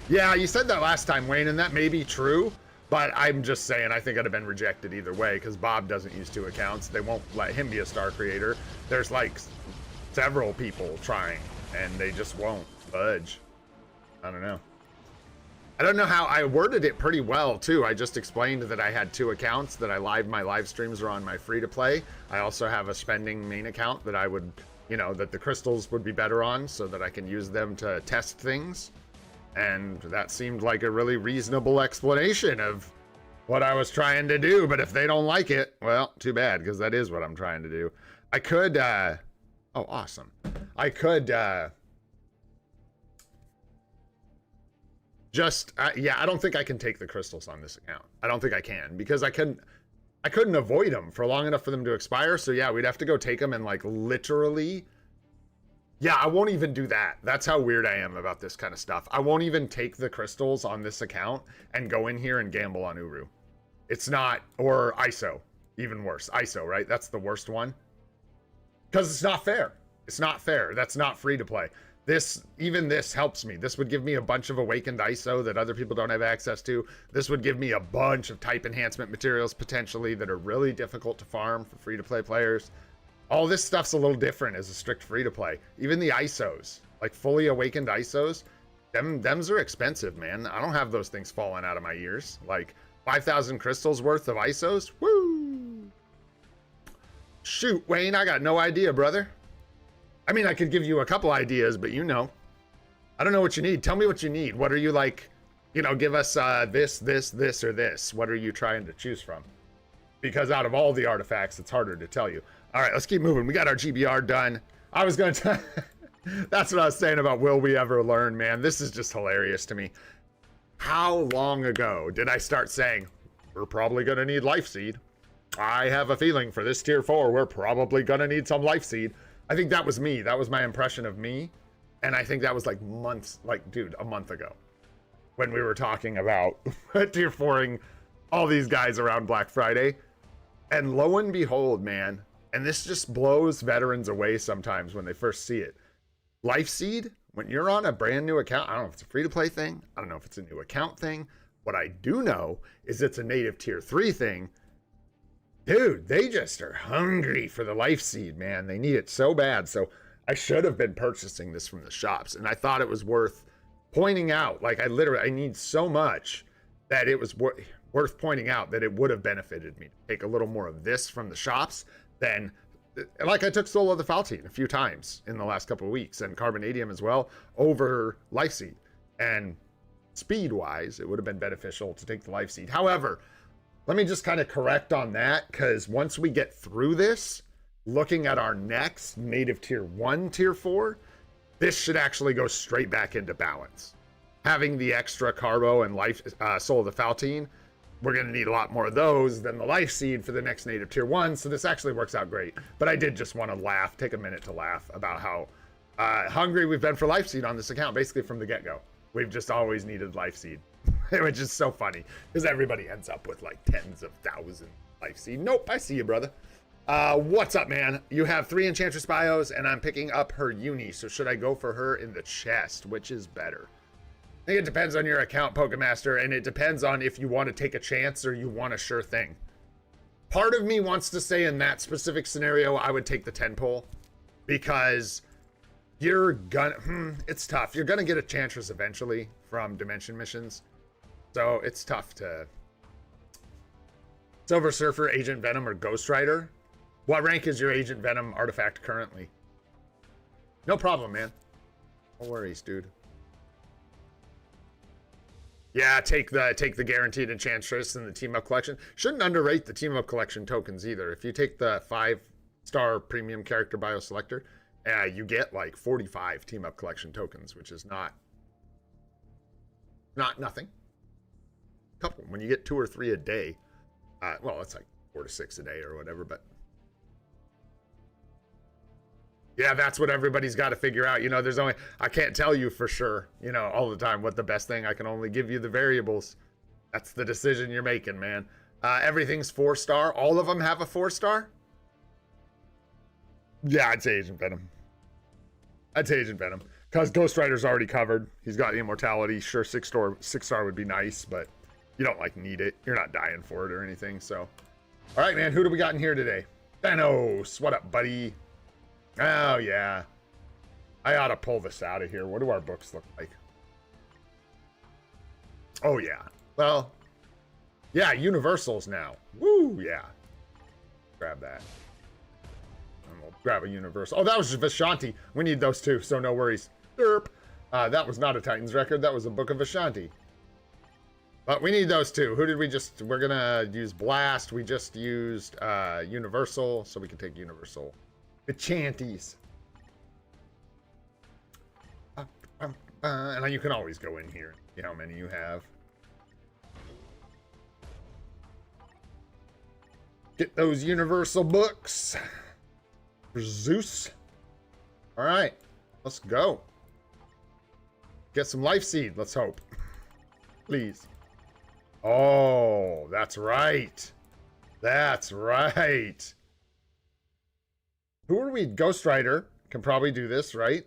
Yeah, you said that last time, Wayne, and that may be true. But I'm just saying, I think I'd have been rejected either way, because Bob doesn't use 2 accounts. They won't let him be a star creator. There's like several people trying, and they just won't budge. I don't know. I don't know how I worded it pretty well, too. I just explained that I had 2 accounts, that my live streams are on my free-to-play. I also have a spending main account that I would, you know, that the crystals would be better on, so that I can use them to test things. And that seemed like a really reasonable explanation of what I was trying to do. But if they don't like it, well, too bad, because that is what I'm trying to do. I could, oh, awesome. I could, yeah, I don't think I can take the crystals on this account. I don't think I can, because I couldn't avoid them for long enough for them to expire. So yeah, we'd have to go take them and like literally. Yeah, I won't even do that. That's how weird I am about this kind of stuff. I won't even take the crystals on this account and go in here and gamble on Uru. It's not, or ISO, even worse. ISO, right? That's the worst one. Because it's not fair. It's not fair. That's not free to play. Even this helps me. This would give me a bunch of awakened ISO that other people don't have access to. This would give me a bunch of type enhancement materials potentially that are really difficult to farm for free to play players. All this stuff's a little different as a strict free-to-play. Even the ISOs, like fully awakened ISOs, thems are expensive, man. I don't have those things falling out of my ears. Like, 5,000 crystals worth of ISOs? Woo! Shoot, Wayne, I got no idea, brother. I mean, I could give you a couple ideas, but you know. I don't know what you need. Tell me what you need. What are you like, you know, give us this, or this. What are you trying to choose from? Because out of all the artifacts, it's harder to tell you. All right, let's keep moving. We got our GBR done. I was going to... That's what I was saying about will we ever learn, man. This is just hilarious to me. How long ago did I start saying, we're probably going to need Life Seed? I have a feeling for this tier 4, we're probably going to need some Life Seed. I think that was me. That was my impression of me. And I think that was like months, like, dude, a month ago. When we were talking about tier 4ing all these guys around Black Friday. And lo and behold, man, and this just blows veterans away sometimes when they first see it. Life Seed, when you're on a brand new account, I don't know if it's a free-to-play thing. I don't know if it's a new account thing. What I do know is it's a native tier 3 thing. Dude, they just are hungry for the Life Seed, man. They need it so bad. So I should have been purchasing this from the shops. And I thought it was worth pointing out. Like, I need so much that it was worth pointing out that it would have benefited me to take a little more of this from the shops than... Like, I took Soul of the Faltine a few times in the last couple of weeks, and Carbonadium as well, over Life Seed. And speed-wise, it would have been beneficial to take the Life Seed. However, let me just kind of correct on that, because once we get through this, looking at our next native tier 1, tier 4, this should actually go straight back into balance. Having the extra Carbo and Soul of the Faltine, we're going to need a lot more of those than the Life Seed for the next native tier 1, so this actually works out great. But I did just want to laugh, take a minute to laugh about how hungry we've been for Life Seed on this account, basically from the get-go. We've just always needed Life Seed, which is so funny, because everybody ends up with like tens of thousands Life Seed. Nope, I see you, brother. What's up, man? You have 3 Enchantress bios, and I'm picking up her uni, so should I go for her in the chest? Which is better? I think it depends on your account, Pokemaster, and it depends on if you want to take a chance or you want a sure thing. Part of me wants to say in that specific scenario, I would take the 10 pull, because you're gonna, it's tough. You're gonna get a Enchantress eventually from Dimension missions, so it's tough to... Silver Surfer, Agent Venom, or Ghost Rider? What rank is your Agent Venom artifact currently? No problem, man. No worries, dude. Yeah, take the guaranteed Enchantress in the Team Up Collection. Shouldn't underrate the Team Up Collection tokens either. If you take the 5-star premium character bio selector, you get like 45 Team Up Collection tokens, which is not nothing. Couple. When you get 2 or 3 a day, well, it's like 4 to 6 a day or whatever, but yeah, that's what everybody's got to figure out. You know, there's only, I can't tell you for sure, you know, all the time what the best thing. I can only give you the variables. That's the decision you're making, man. Everything's 4-star. All of them have a 4-star? Yeah, I'd say Agent Venom. I'd say Agent Venom. Because Ghost Rider's already covered. He's got the immortality. Sure, 6-star would be nice, but you don't, like, need it. You're not dying for it or anything, so. All right, man, who do we got in here today? Thanos. What up, buddy? Oh, yeah. I ought to pull this out of here. What do our books look like? Oh, yeah. Well, yeah, Universals now. Woo, yeah. Grab that. And we'll grab a Universal. Oh, that was Vishanti. We need those too, so no worries. Derp. That was not a Titans record. That was a Book of Vishanti. But we need those too. Who did we just... We're going to use Blast. We just used Universal, so we can take Universal. The Chanties. And you can always go in here and see how many you have. Get those Universal books. For Zeus. Alright. Let's go. Get some Life Seed, let's hope. Please. Oh, that's right. That's right. Who are we? Ghost Rider can probably do this, right?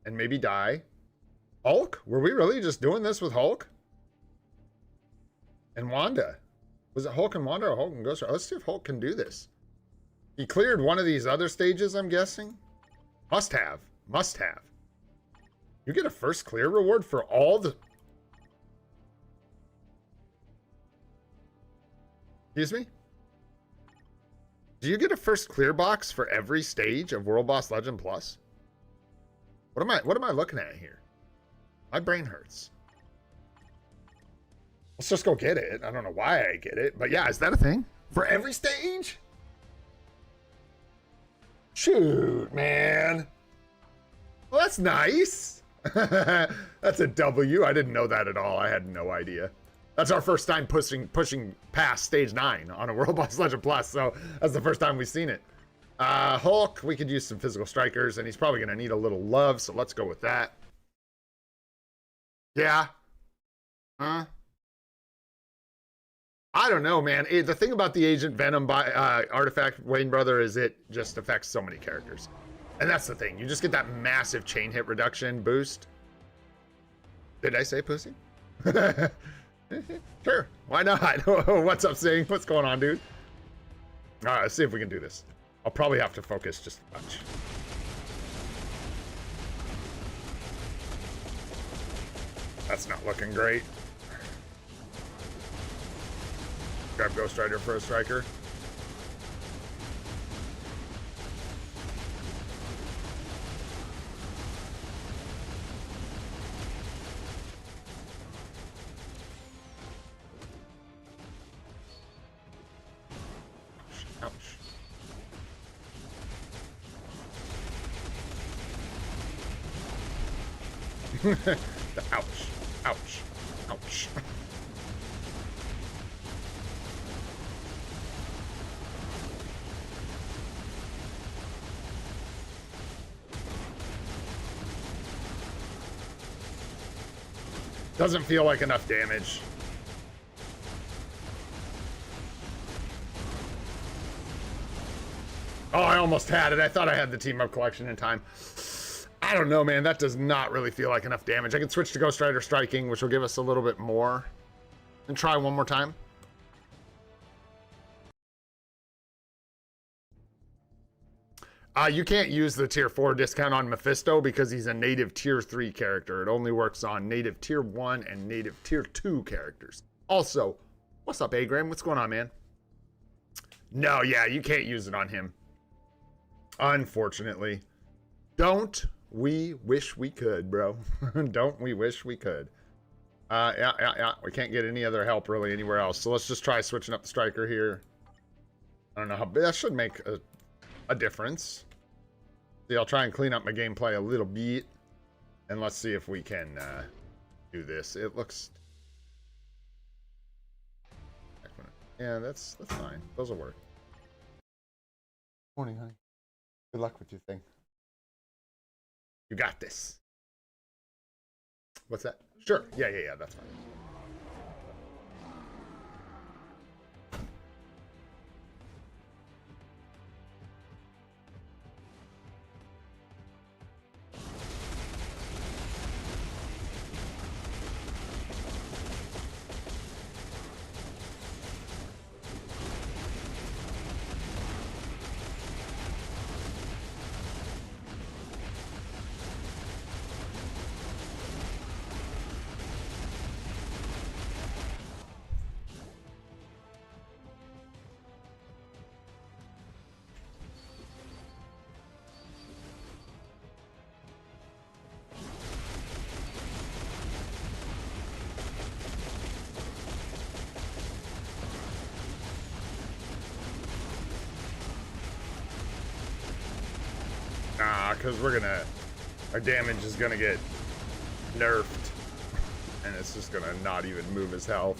And maybe die. Hulk? Were we really just doing this with Hulk? And Wanda? Was it Hulk and Wanda or Hulk and Ghost Rider? Let's see if Hulk can do this. He cleared one of these other stages, I'm guessing. Must have. Must have. You get a first clear reward for all the... Excuse me? Do you get a first clear box for every stage of World Boss Legend Plus? What am I looking at here? My brain hurts. Let's just go get it. I don't know why I get it, but yeah, is that a thing? For every stage? Shoot, man. Well, that's nice. That's a W. I didn't know that at all. I had no idea. That's our first time pushing past stage 9 on a World Boss Legend Plus, so that's the first time we've seen it. Hulk, we could use some physical strikers, and he's probably going to need a little love, so let's go with that. Yeah. Huh? I don't know, man. The thing about the Agent Venom artifact, Wayne Brother, is it just affects so many characters. And that's the thing. You just get that massive chain hit reduction boost. Did I say pussy? Sure. Why not? What's up, Sing? What's going on, dude? All right, let's see if we can do this. I'll probably have to focus just a touch. That's not looking great. Grab Ghost Rider for a striker. Ouch. Ouch. Ouch. Ouch. Doesn't feel like enough damage. Oh, I almost had it. I thought I had the team up collection in time. I don't know, man. That does not really feel like enough damage. I can switch to Ghost Rider striking, which will give us a little bit more. And try one more time. You can't use the tier 4 discount on Mephisto because he's a native tier 3 character. It only works on native tier 1 and native tier 2 characters. Also, what's up, Agram? What's going on, man? No, yeah, you can't use it on him. Unfortunately. Don't we wish we could, bro? Don't we wish we could? Yeah. We can't get any other help really anywhere else. So let's just try switching up the striker here. I don't know how big that should make a difference. See, I'll try and clean up my gameplay a little bit. And let's see if we can do this. It looks... Yeah, that's fine. Those will work. Morning, honey. Good luck with your thing. You got this. What's that? Sure. Yeah, that's fine. Because our damage is gonna get nerfed, and it's just gonna not even move his health.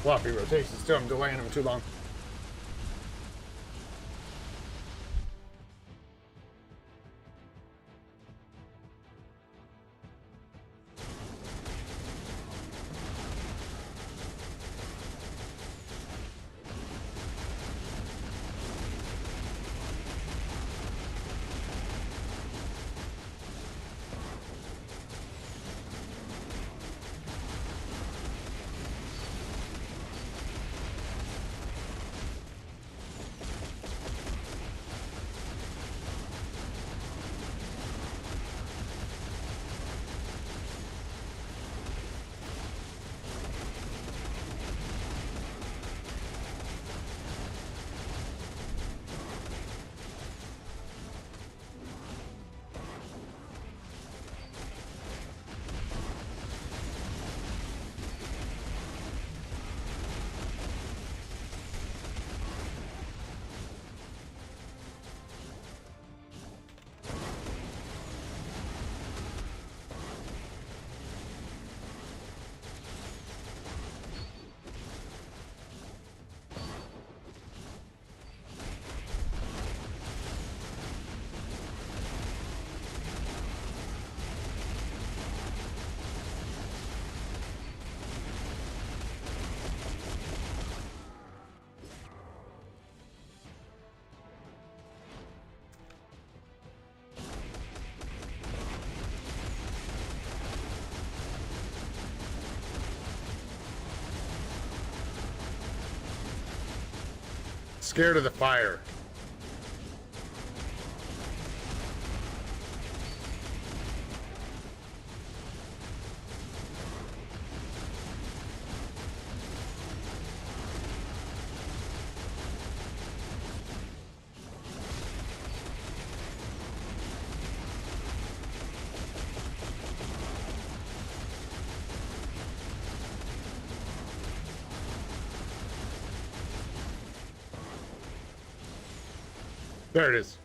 Floppy rotations too, I'm delaying him too long. scared of the fire. There it is.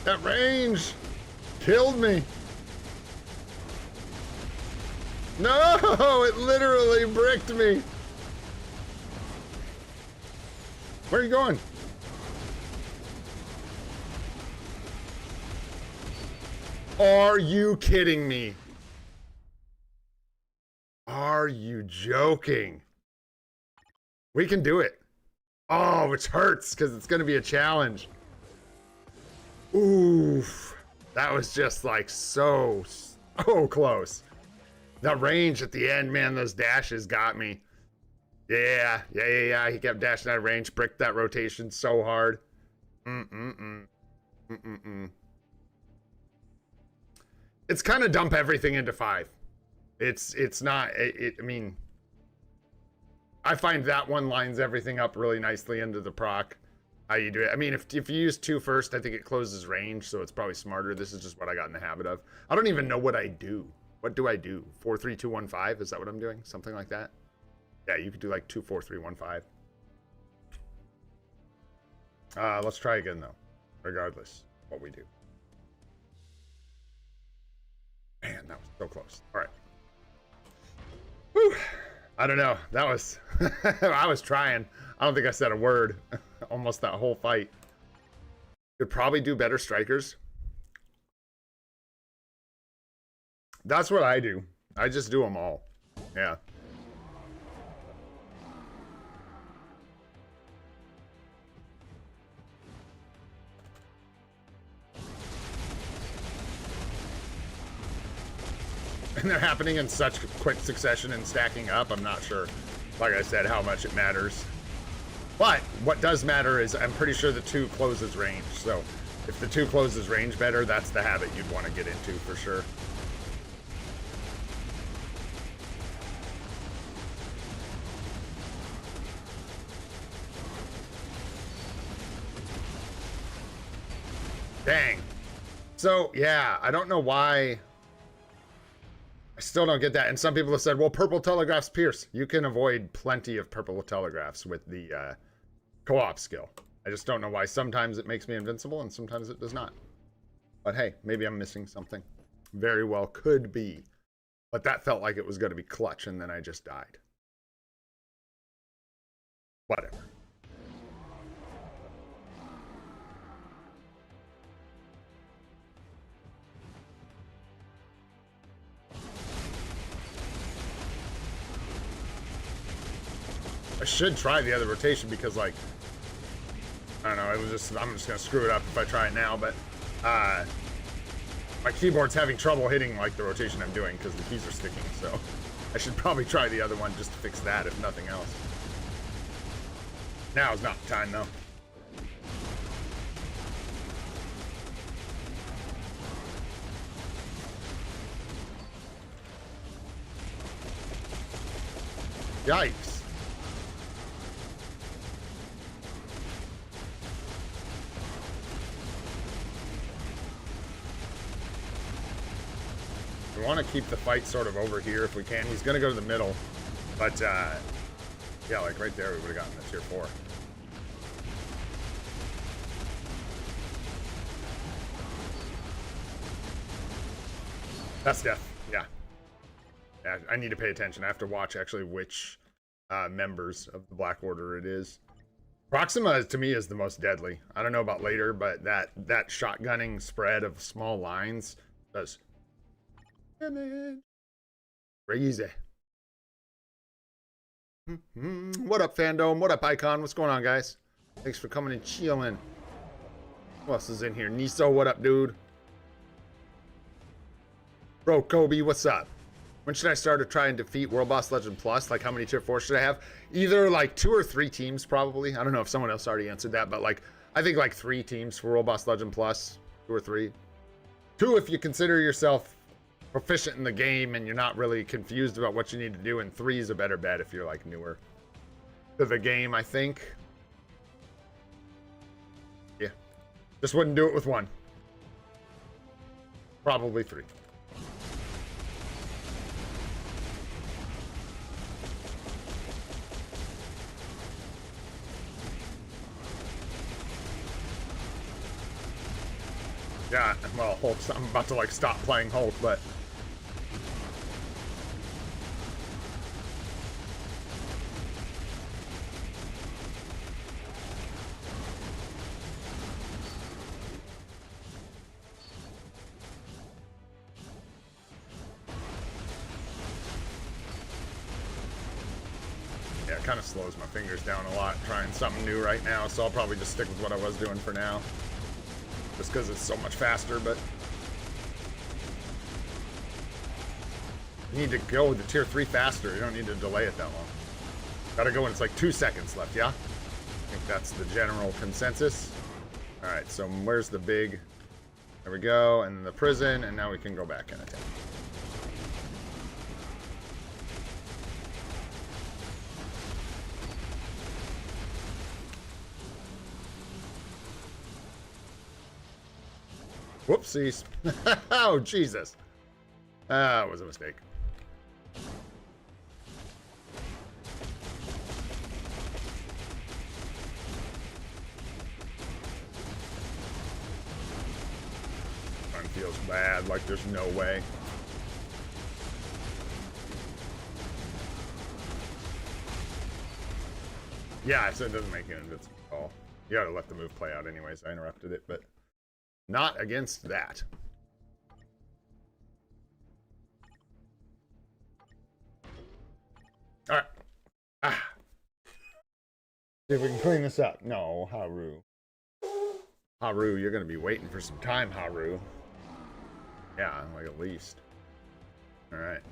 That range killed me. No, it literally bricked me. Where are you going? Are you kidding me? Are you joking? We can do it. Oh, which hurts because it's going to be a challenge. Oof. That was just like so close. That range at the end, man, those dashes got me. Yeah. He kept dashing out of range, bricked that rotation so hard. It's kind of dump everything into 5. It's not, I mean, I find that one lines everything up really nicely into the proc. How you do it. I mean, if you use 2 first, I think it closes range, so it's probably smarter. This is just what I got in the habit of. I don't even know what I do. What do I do? 4, 3, 2, 1, 5? Is that what I'm doing? Something like that? Yeah, you could do like 2, 4, 3, 1, 5. Let's try again though, regardless what we do. Man, that was so close. All right. Whew. I don't know. That was, I was trying. I don't think I said a word almost that whole fight. Could probably do better strikers. That's what I do. I just do them all. Yeah. And they're happening in such quick succession and stacking up, I'm not sure, like I said, how much it matters. But what does matter is I'm pretty sure the 2 closes range. So if the 2 closes range better, that's the habit you'd want to get into for sure. Dang. So yeah, I don't know why. I still don't get that. And some people have said, well, purple telegraphs pierce. You can avoid plenty of purple telegraphs with the co-op skill. I just don't know why. Sometimes it makes me invincible and sometimes it does not. But hey, maybe I'm missing something. Very well could be. But that felt like it was going to be clutch and then I just died. Whatever. I should try the other rotation because, like, I don't know, I'm just gonna screw it up if I try it now, but my keyboard's having trouble hitting like the rotation I'm doing because the keys are sticking, so I should probably try the other one just to fix that, if nothing else. Now is not the time though. Yikes. We want to keep the fight sort of over here if we can. He's going to go to the middle, but yeah, like right there we would have gotten the tier 4. That's death. Yeah. Yeah, I need to pay attention. I have to watch actually which members of the Black Order it is. Proxima to me is the most deadly. I don't know about later, but that shotgunning spread of small lines does damage. Crazy. What up, Fandom? What up, Icon? What's going on, guys? Thanks for coming and chilling. Who else is in here? Niso, what up, dude? Bro, Kobe, what's up? When should I start to try and defeat World Boss Legend Plus? Like, how many tier 4 should I have? Either, like, 2 or 3 teams, probably. I don't know if someone else already answered that, but, like, I think, like, 3 teams for World Boss Legend Plus. 2 or 3. 2 if you consider yourself proficient in the game and you're not really confused about what you need to do, and 3 is a better bet if you're, like, newer to the game, I think. Yeah. Just wouldn't do it with 1. Probably 3. Yeah, well, Hulk, I'm about to, like, stop playing Hulk, but... yeah, it kind of slows my fingers down a lot trying something new right now, so I'll probably just stick with what I was doing for now. Just because it's so much faster, but... you need to go with the tier 3 faster. You don't need to delay it that long. Gotta go when it's like 2 seconds left, yeah? I think that's the general consensus. Alright, so where's the big... there we go, and the prison, and now we can go back and attack. Whoopsies. Oh, Jesus. That was a mistake. Run feels bad, like there's no way. Yeah, so it doesn't make it invincible at all. You gotta let the move play out anyways. I interrupted it, but... not against that. Alright. Ah. See if we can clean this up. No, Haru. Haru, you're gonna be waiting for some time, Haru. Yeah, like at least. Alright.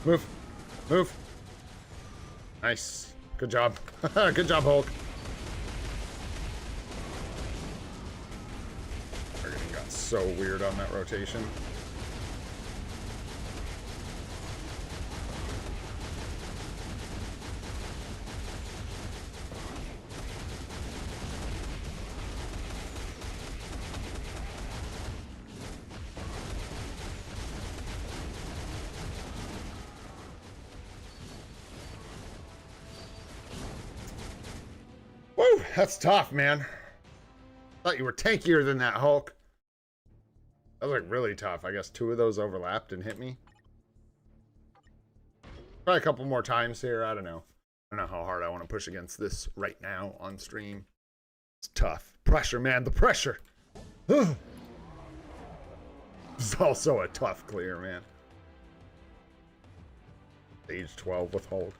Move. Move. Nice. Good job. Good job, Hulk. Targeting got so weird on that rotation. Woo! That's tough, man. Thought you were tankier than that, Hulk. That was like really tough. I guess 2 of those overlapped and hit me. Try a couple more times here. I don't know. I don't know how hard I want to push against this right now on stream. It's tough. Pressure, man. The pressure. This is also a tough clear, man. Stage 12 with Hulk.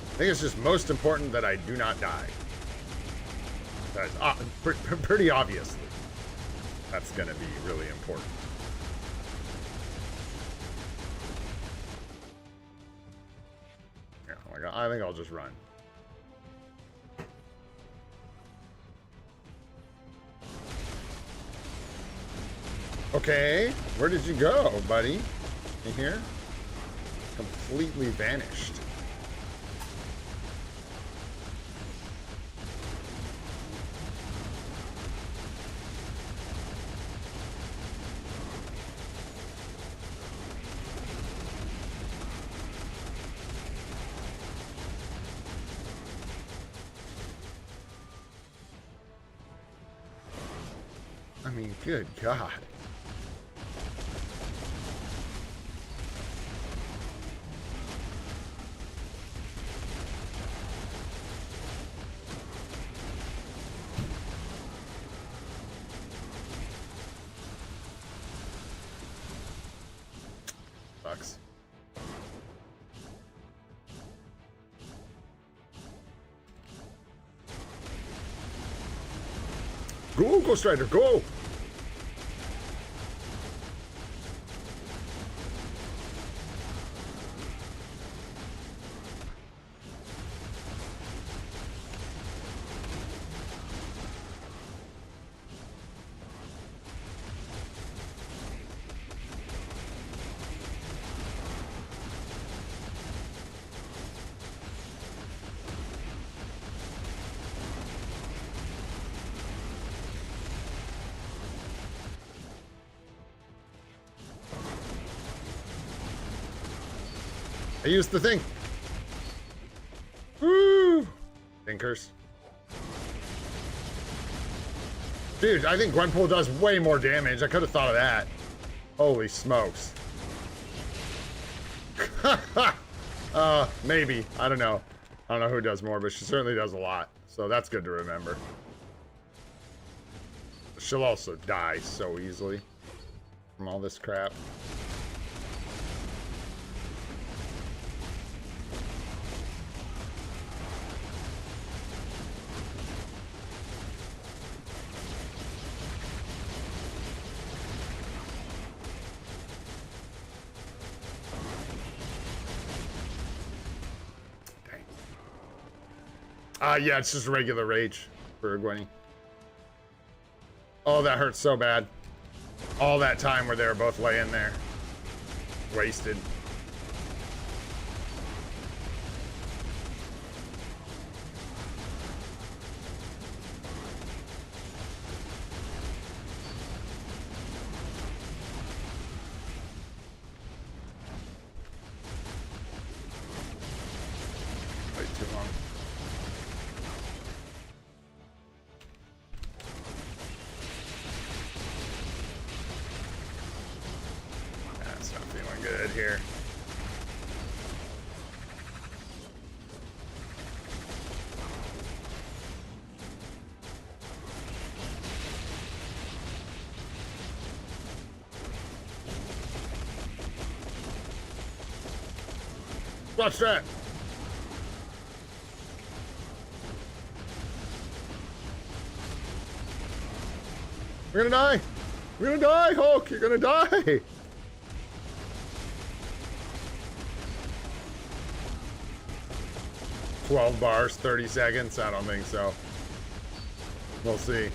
I think it's just most important that I do not die. That's pretty obviously. That's going to be really important. Yeah, I think I'll just run. Okay, where did you go, buddy? In here? Completely vanished. I mean, good God. Sucks. Go, Ghost Rider, go! I used the thing. Woo! Thinkers. Dude, I think Gwenpool does way more damage. I could have thought of that. Holy smokes. Maybe. I don't know. I don't know who does more, but she certainly does a lot. So that's good to remember. She'll also die so easily from all this crap. Yeah, it's just regular rage for Gwenny. Oh, that hurts so bad. All that time where they were both laying there. Wasted. Way too long. That's not feeling good here. Watch that. We're gonna die. We're gonna die, Hulk. You're gonna die. $12 bars, 30 seconds. I don't think so. We'll see.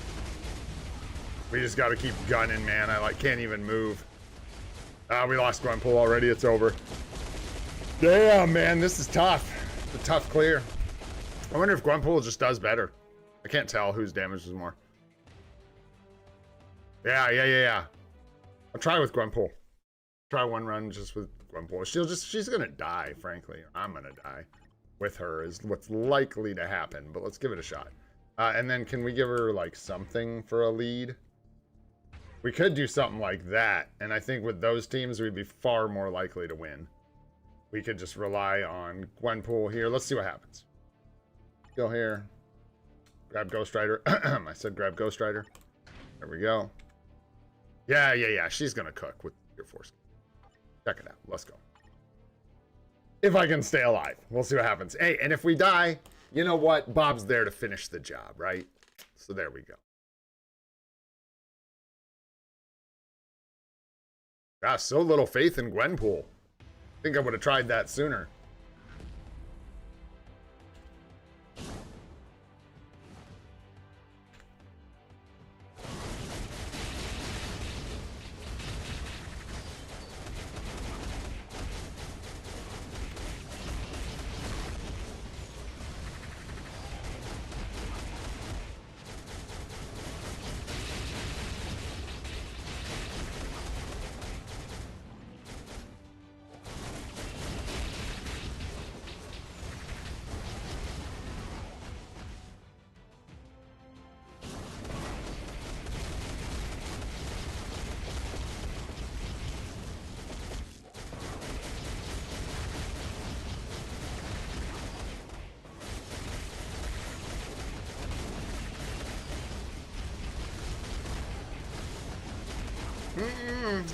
We just gotta keep gunning, man. I can't even move. We lost Gwenpool already. It's over. Damn, man, this is tough. It's a tough clear. I wonder if Gwenpool just does better. I can't tell whose damage is more. Yeah. I'll try with Gwenpool. Try one run just with Gwenpool. She's gonna die, frankly. I'm gonna die. With her is what's likely to happen, but let's give it a shot. And then can we give her like something for a lead? We could do something like that, and I think with those teams we'd be far more likely to win. We could just rely on Gwenpool here. Let's see what happens. Go here. Grab Ghost Rider. I said grab Ghost Rider. There we go. Yeah. She's gonna cook with your force. Check it out. Let's go. If I can stay alive. We'll see what happens. Hey, and if we die, you know what? Bob's there to finish the job, right? So there we go. Gosh, so little faith in Gwenpool. I think I would have tried that sooner.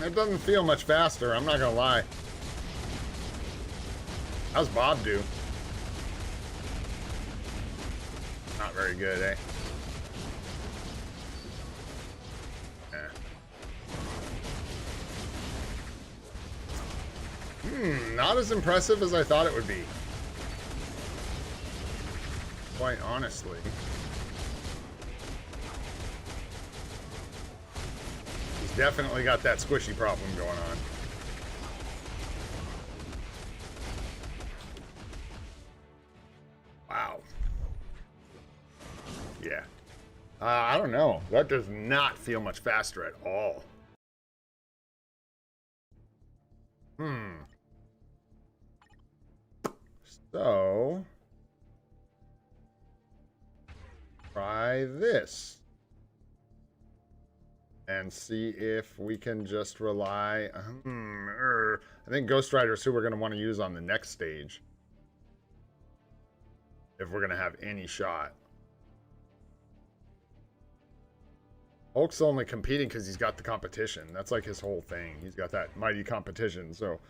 It doesn't feel much faster, I'm not gonna lie. How's Bob do? Not very good, eh? Not as impressive as I thought it would be. Quite honestly. He's definitely got that squishy problem going on. Wow. Yeah. I don't know. That does not feel much faster at all. So, try this. And see if we can just rely... I think Ghost Rider's who we're going to want to use on the next stage. If we're going to have any shot. Hulk's only competing because he's got the competition. That's like his whole thing. He's got that mighty competition, so...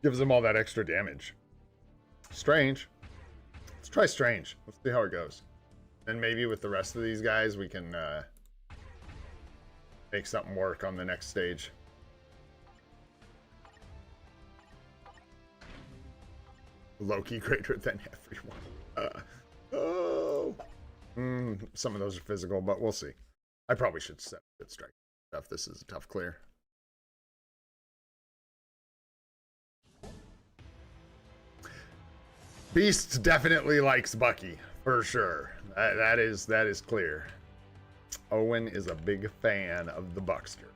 gives him all that extra damage. Strange. Let's try Strange. Let's see how it goes. Then maybe with the rest of these guys, we can make something work on the next stage. Loki greater than everyone. Some of those are physical, but we'll see. I probably should set good strike stuff. This is a tough clear. Beast definitely likes Bucky, for sure. That is clear. Owen is a big fan of the Buckster.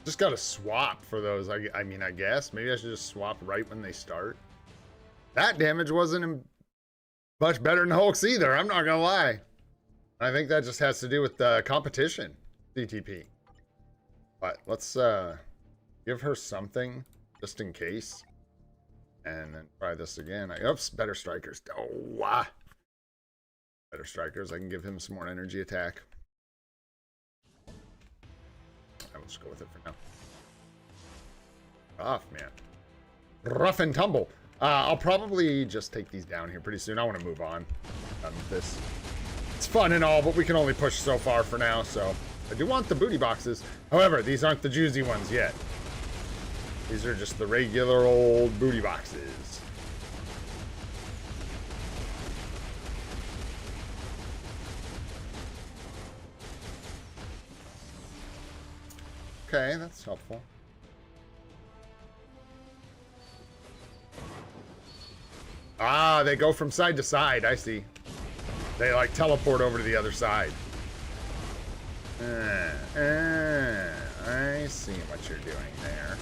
Just gotta swap for those. I mean, I guess. Maybe I should just swap right when they start. That damage wasn't much better than Hulk's either. I'm not gonna lie. I think that just has to do with the competition. CTP. But let's give her something just in case. And then try this again. Oops, better strikers. Oh, better strikers. I can give him some more energy attack. I will just go with it for now. Rough, man. Rough and tumble. I'll probably just take these down here pretty soon. I want to move on. Done with this. It's fun and all, but we can only push so far for now, so... I do want the booty boxes. However, these aren't the juicy ones yet. These are just the regular old booty boxes. Okay, that's helpful. Ah, they go from side to side. I see. They like teleport over to the other side. I see what you're doing there.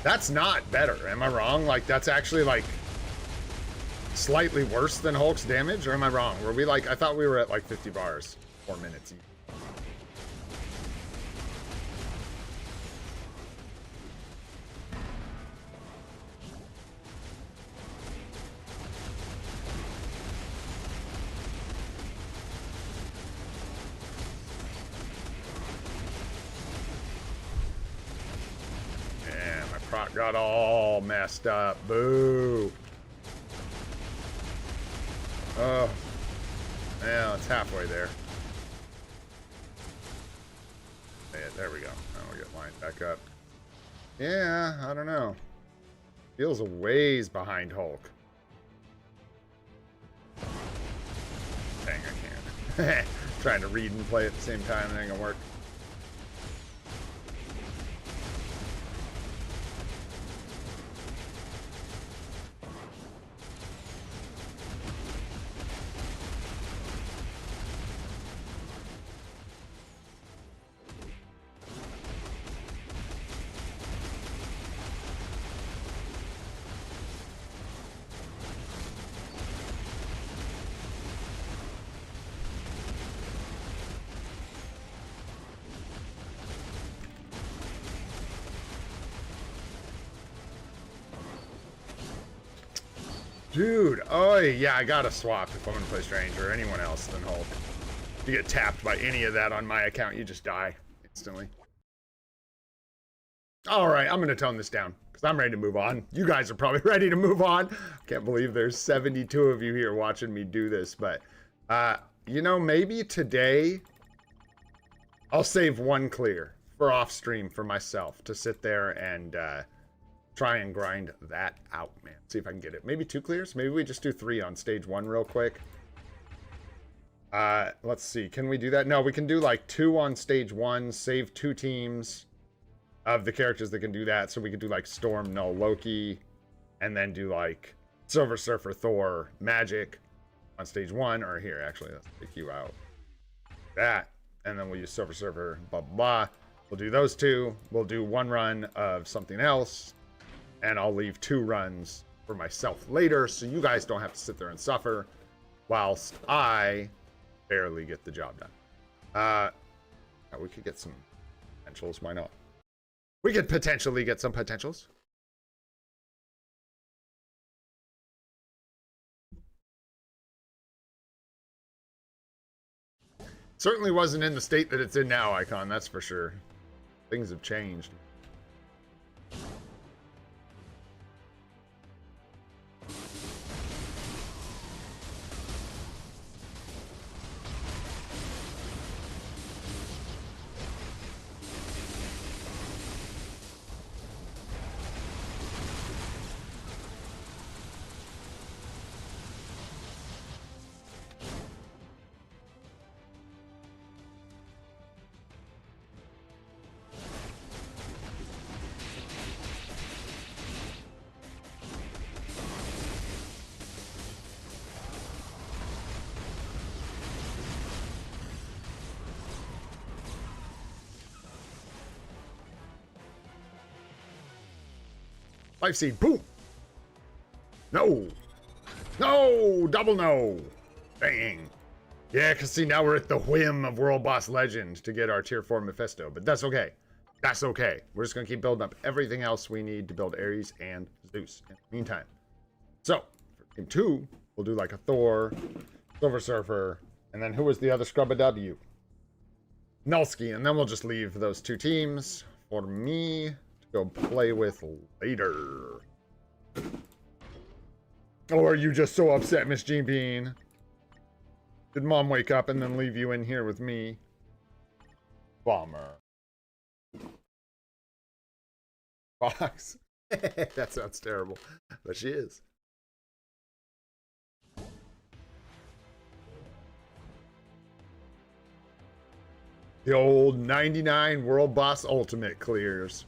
That's not better. Am I wrong? Like, that's actually like slightly worse than Hulk's damage, or am I wrong? Were we like, I thought we were at like 50 bars, 4 minutes each. Got all messed up. Boo. Oh. Yeah, it's halfway there. There we go. Now we'll get lined back up. Yeah, I don't know. Feels a ways behind Hulk. Dang, I can't. Trying to read and play at the same time, it ain't gonna work. Dude, oh yeah, I gotta swap if I'm gonna play Strange or anyone else than Hulk. If you get tapped by any of that on my account, you just die instantly. Alright, I'm gonna tone this down, because I'm ready to move on. You guys are probably ready to move on. I can't believe there's 72 of you here watching me do this, but, you know, maybe today, I'll save one clear for off stream for myself to sit there and, try and grind that out, man. See if I can get it. Maybe 2 clears? Maybe we just do 3 on stage 1 real quick. Let's see. Can we do that? No, we can do like 2 on stage 1, save 2 teams of the characters that can do that. So we could do like Storm, Null, Loki, and then do like Silver Surfer, Thor, Magic on stage 1. Or here, actually, let's take you out. That. And then we'll use Silver Surfer, blah, blah, blah. We'll do those 2. We'll do 1 run of something else. And I'll leave 2 runs for myself later, so you guys don't have to sit there and suffer, whilst I barely get the job done. We could get some potentials, why not? We could potentially get some potentials. Certainly wasn't in the state that it's in now, Icon, that's for sure. Things have changed. Life Seed, boom! No! No! Double no! Dang. Yeah, because see, now we're at the whim of World Boss Legend to get our Tier 4 Mephisto, but that's okay. That's okay. We're just going to keep building up everything else we need to build Ares and Zeus in the meantime. So, for Team 2, we'll do like a Thor, Silver Surfer, and then who was the other scrub a W? Nulski, and then we'll just leave those 2 teams for me go play with later. Or are you just so upset, Miss Jean Bean? Did Mom wake up and then leave you in here with me? Bomber. Fox. That sounds terrible, but she is. The old 99 World Boss Ultimate clears.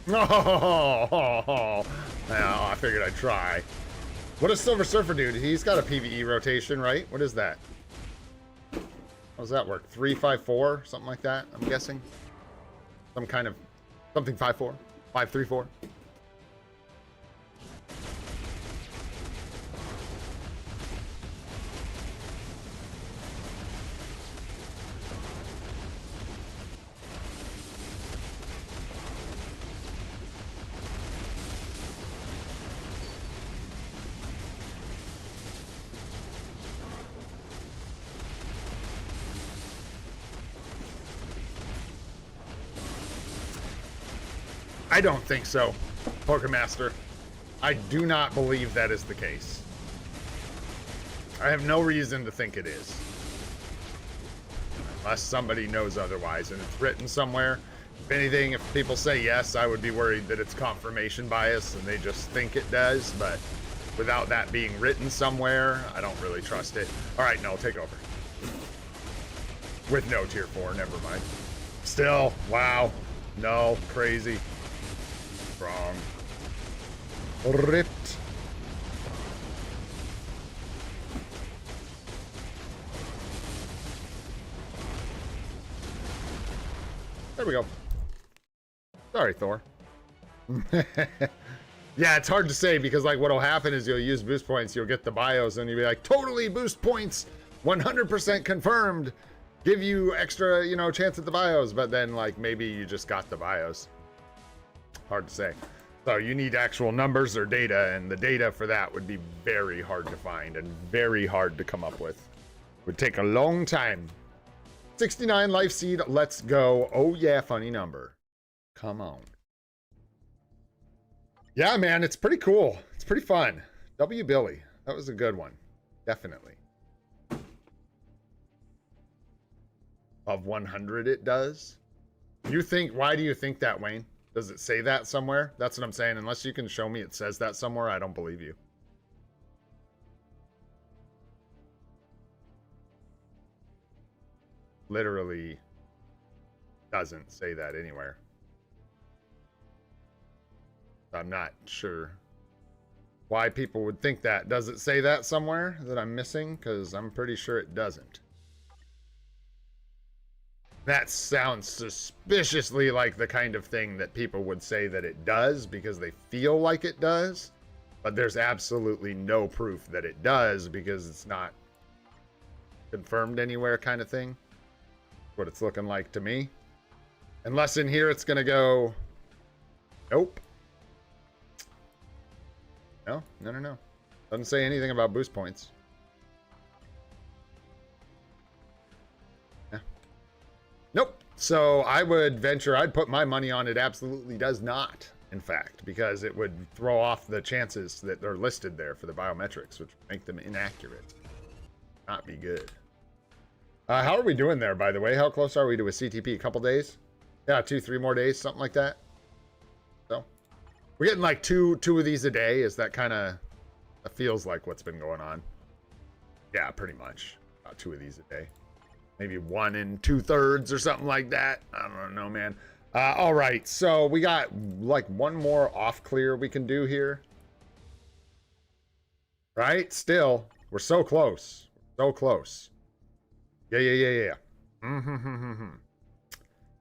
Oh, I figured I'd try. What does Silver Surfer do? He's got a PvE rotation, right? What is that? How does that work? 3-5-4? Something like that, I'm guessing? Some kind of... Something 5-4? 5-3-4? I don't think so, Pokemaster. I do not believe that is the case. I have no reason to think it is. Unless somebody knows otherwise and it's written somewhere. If anything, if people say yes, I would be worried that it's confirmation bias and they just think it does, but without that being written somewhere, I don't really trust it. All right, no, take over. With no tier 4, never mind. Still, wow. No, crazy. Wrong. Ripped. There we go. Sorry, Thor. Yeah, it's hard to say because like what'll happen is you'll use boost points, you'll get the bios, and you'll be like, totally boost points, 100% confirmed, give you extra, you know, chance at the bios, but then like maybe you just got the bios. Hard to say. So you need actual numbers or data, and the data for that would be very hard to find and very hard to come up with. Would take a long time. 69 life seed, let's go. Oh yeah, funny number. Come on. Yeah, man, it's pretty cool. It's pretty fun. W. Billy. That was a good one. Definitely. Of 100 it does. You think, why do you think that, Wayne? Does it say that somewhere? That's what I'm saying. Unless you can show me it says that somewhere, I don't believe you. Literally doesn't say that anywhere. I'm not sure why people would think that. Does it say that somewhere that I'm missing? Because I'm pretty sure it doesn't. That sounds suspiciously like the kind of thing that people would say that it does because they feel like it does. But there's absolutely no proof that it does because it's not confirmed anywhere kind of thing. What it's looking like to me. Unless in here it's going to go, nope. No. Doesn't say anything about boost points. Yeah. Nope. So I would venture, I'd put my money on it absolutely does not, in fact, because it would throw off the chances that are listed there for the biometrics, which would make them inaccurate. Not be good. How are we doing there, by the way? How close are we to a CTP? A couple days? Yeah, 2-3 more days, something like that. So we're getting like two of these a day. Is that kind of, that feels like what's been going on. Yeah, pretty much. About 2 of these a day. Maybe 1 2/3 or something like that. I don't know, man. All right, so we got like 1 more off clear we can do here. Right? Still, we're so close. So close. Yeah.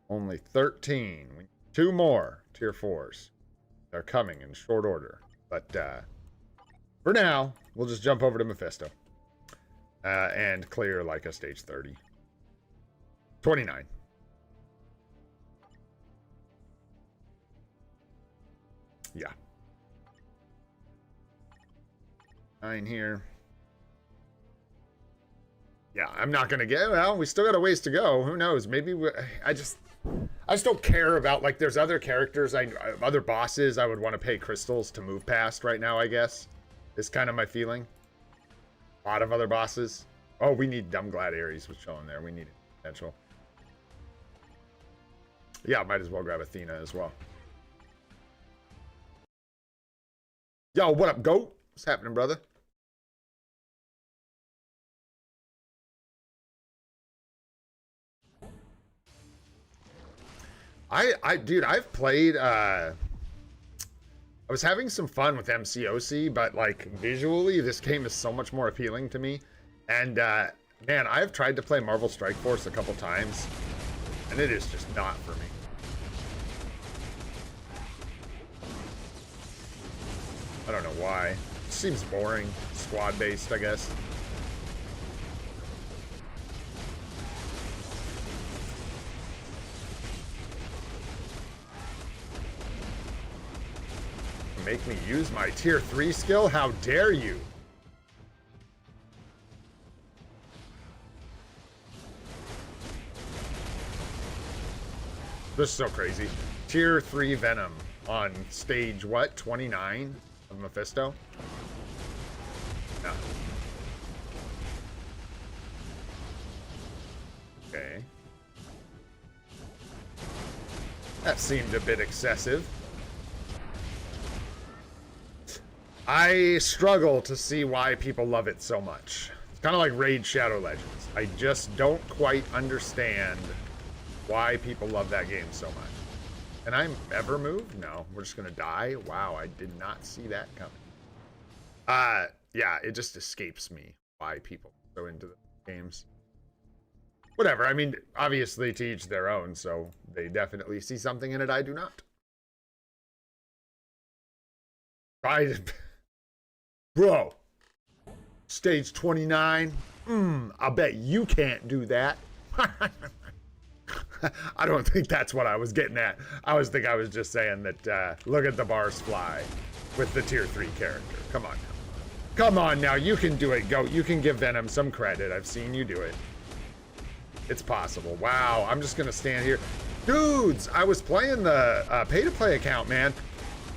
Only 13. 2 more tier 4s. They're coming in short order. But for now, we'll just jump over to Mephisto. And clear like a stage 30. 29. Yeah. 9 here. Yeah, I'm not going to get... Well, we still got a ways to go. Who knows? Maybe I just don't care about... Like, there's other characters, other bosses I would want to pay crystals to move past right now, I guess. Is kind of my feeling. A lot of other bosses. Oh, we need Dumb Glad Ares was showing there. We need potential. Yeah, might as well grab Athena as well. Yo, what up, GOAT? What's happening, brother? Dude, I've played was having some fun with MCOC, but like visually, this game is so much more appealing to me. And man, I've tried to play Marvel Strike Force a couple times, and it is just not for me. I don't know why. It seems boring. Squad-based, I guess. Make me use my tier 3 skill? How dare you? This is so crazy. Tier 3 Venom on stage, what, 29 of Mephisto? No. Okay. That seemed a bit excessive. I struggle to see why people love it so much. It's kind of like Raid Shadow Legends. I just don't quite understand why people love that game so much. Can I ever move? No, we're just gonna die. Wow, I did not see that coming. Yeah, it just escapes me why people are so into the games. Whatever, I mean, obviously to each their own, so they definitely see something in it I do not. Bro, stage 29. I bet you can't do that. I don't think that's what I was getting at. I was just saying that, look at the bars fly with the tier 3 character. Come on now. Come on now, you can do it. Go, you can give Venom some credit. I've seen you do it. It's possible. Wow, I'm just gonna stand here. Dudes, I was playing the pay-to-play account, man.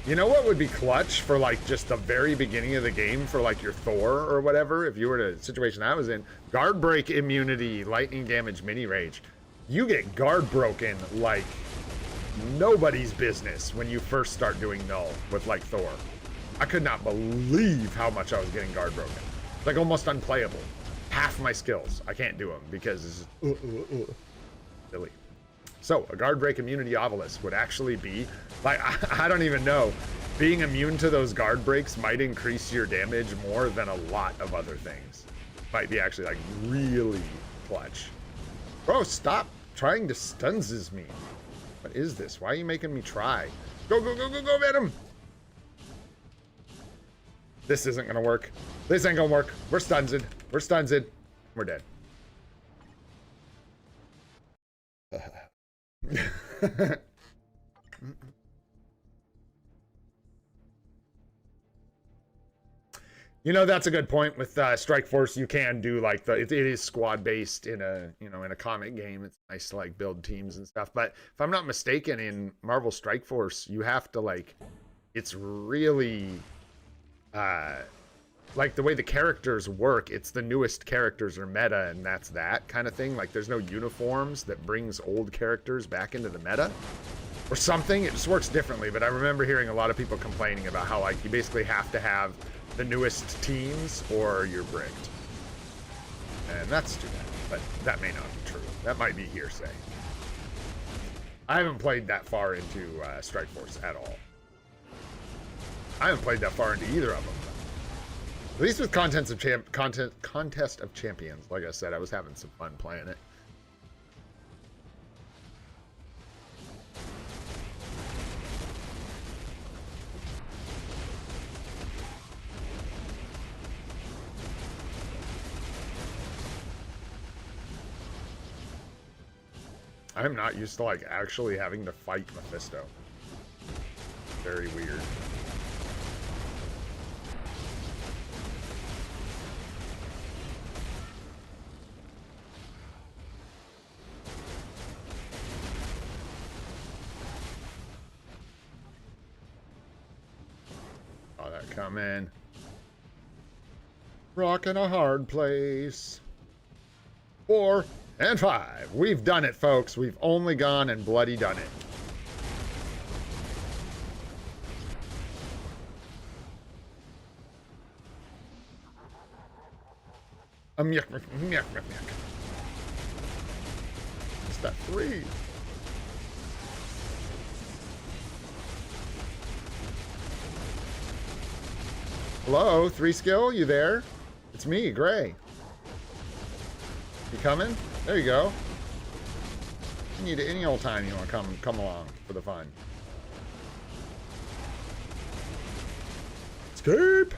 You know what would be clutch for like just the very beginning of the game for like your Thor or whatever, if you were in a situation I was in? Guard break immunity, lightning damage, mini rage. You get guard broken like nobody's business when you first start doing null with like Thor. I could not believe how much I was getting guard broken. It's like almost unplayable. Half my skills, I can't do them because it's silly. So, a guard break immunity obelisk would actually be, like, I don't even know. Being immune to those guard breaks might increase your damage more than a lot of other things. Might be actually, like, really clutch. Bro, stop trying to stunzes me. What is this? Why are you making me try? Go, go, go, go, go, Venom! This isn't gonna work. This ain't gonna work. We're stunzed. We're stunzed. We're dead. You know, that's a good point with Strike Force. You can do like it is squad based in a, you know, in a comic game. It's nice to like build teams and stuff, but if I'm not mistaken, in Marvel Strike Force you have to like, it's really like the way the characters work, it's the newest characters are meta, and that's that kind of thing. Like there's no uniforms that brings old characters back into the meta or something. It just works differently. But I remember hearing a lot of people complaining about how like you basically have to have the newest teams or you're bricked. And that's too bad, but that may not be true. That might be hearsay. I haven't played that far into Strike Force at all. I haven't played that far into either of them. At least with Contest of Champions, like I said, I was having some fun playing it. I'm not used to like actually having to fight Mephisto. Very weird. Oh, that coming. Rockin' a hard place. 4 and 5. We've done it, folks. We've only gone and bloody done it. It's that 3. Hello, 3 skill, you there? It's me, Gray. You coming? There you go. You need it any old time you want to come along for the fun. Escape!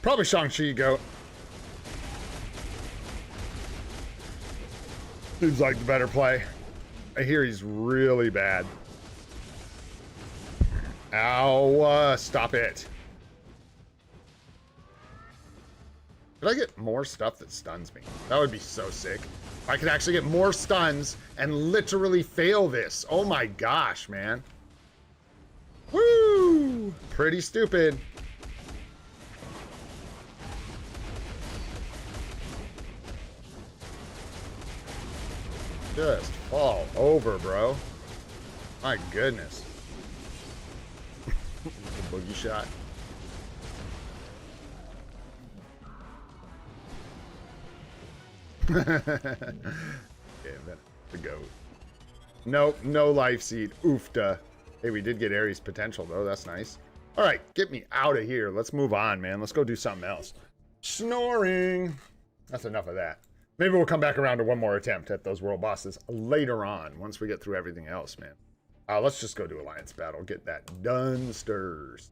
Probably Shang-Chi go. Seems like the better play. I hear he's really bad. Ow, stop it. Could I get more stuff that stuns me? That would be so sick. If I could actually get more stuns and literally fail this. Oh my gosh, man. Woo! Pretty stupid. Just fall over, bro. My goodness. The boogie shot. Yeah, the goat. Nope, no life seed. Oofta. Hey, we did get Ares potential, though. That's nice. All right, get me out of here. Let's move on, man. Let's go do something else. Snoring. That's enough of that. Maybe we'll come back around to one more attempt at those world bosses later on, once we get through everything else, man. Let's just go do Alliance Battle. Get that done, stirs.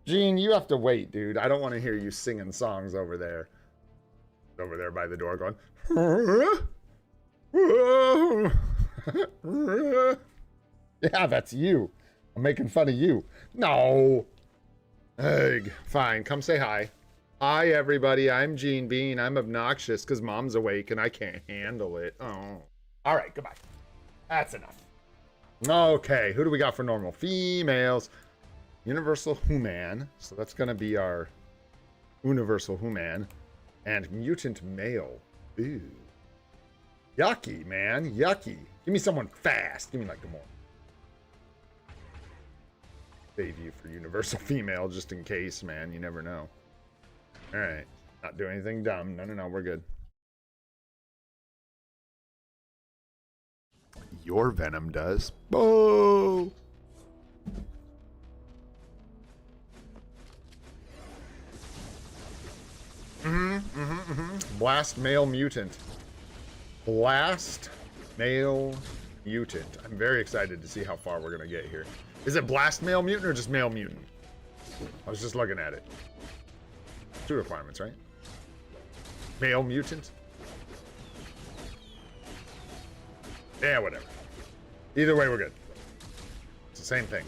Gene, you have to wait, dude. I don't want to hear you singing songs over there. Over there by the door going... Yeah, that's you. I'm making fun of you. No. Egg. Fine, come say hi. Hi, everybody. I'm Gene Bean. I'm obnoxious because Mom's awake and I can't handle it. Oh. All right, goodbye. That's enough. Okay, who do we got for normal? Females. Universal Human. So that's going to be our Universal Human. And Mutant Male. Ooh. Yucky, man. Yucky. Give me someone fast. Give me like Gamora. Save you for Universal Female just in case, man. You never know. All right. Not do anything dumb. No. We're good. Your Venom does. Oh! Blast Male Mutant. Blast Male Mutant. I'm very excited to see how far we're going to get here. Is it Blast Male Mutant or just Male Mutant? I was just looking at it. 2 requirements, right? Male Mutant? Yeah, whatever. Either way, we're good. It's the same thing.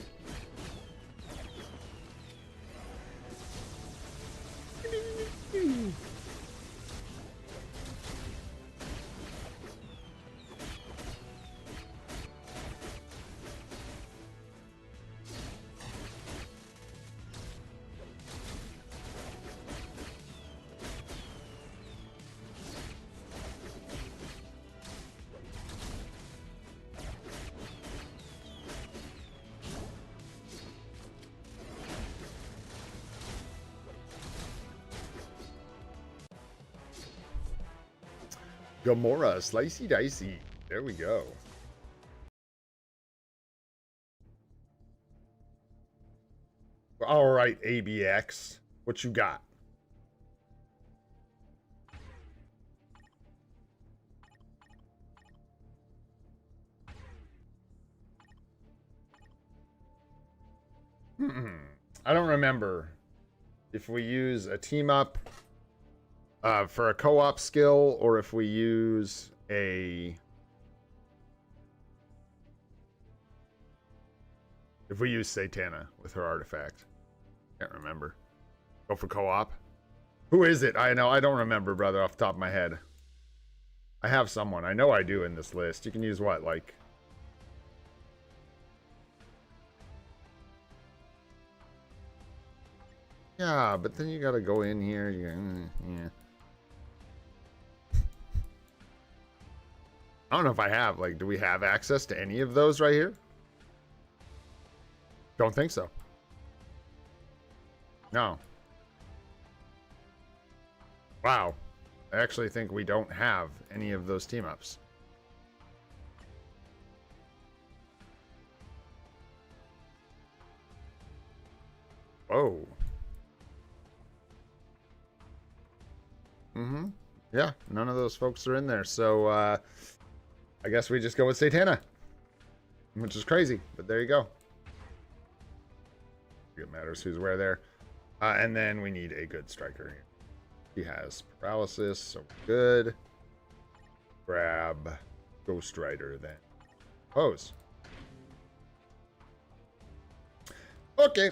Gamora, slicey dicey. There we go. All right, ABX. What you got? I don't remember if we use a team up for a co-op skill, or if we use a... If we use Satana with her artifact. Can't remember. Go for co-op? Who is it? I know. I don't remember, brother, off the top of my head. I have someone. I know I do in this list. You can use what? Like... Yeah, but then you gotta go in here. Yeah. I don't know if I have, like, do we have access to any of those right here? Don't think so. No. Wow. I actually think we don't have any of those team ups. Whoa. Mm-hmm. Yeah, none of those folks are in there. So, I guess we just go with Satana. Which is crazy, but there you go. It matters who's where there. And then we need a good striker here. He has paralysis, so good. Grab Ghost Rider then. Pose. Okay.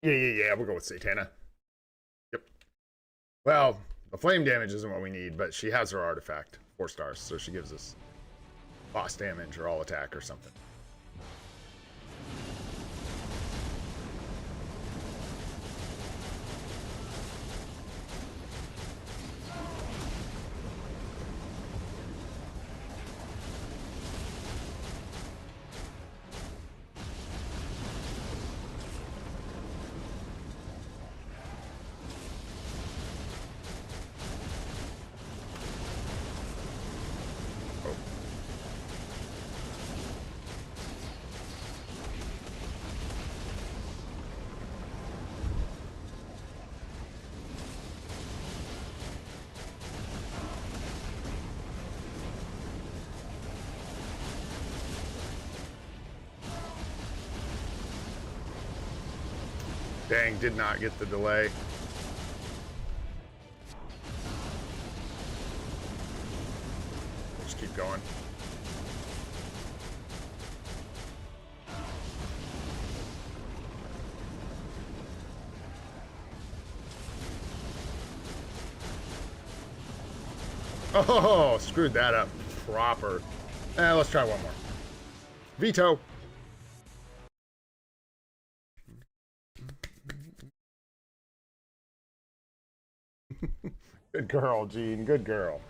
Yeah. We'll go with Satana. Yep. Well, the flame damage isn't what we need, but she has her artifact. 4 stars, so she gives us boss damage or all attack or something. Dang, did not get the delay. Just keep going. Oh, screwed that up proper. Let's try one more. Veto. Good girl, Gene. Good girl.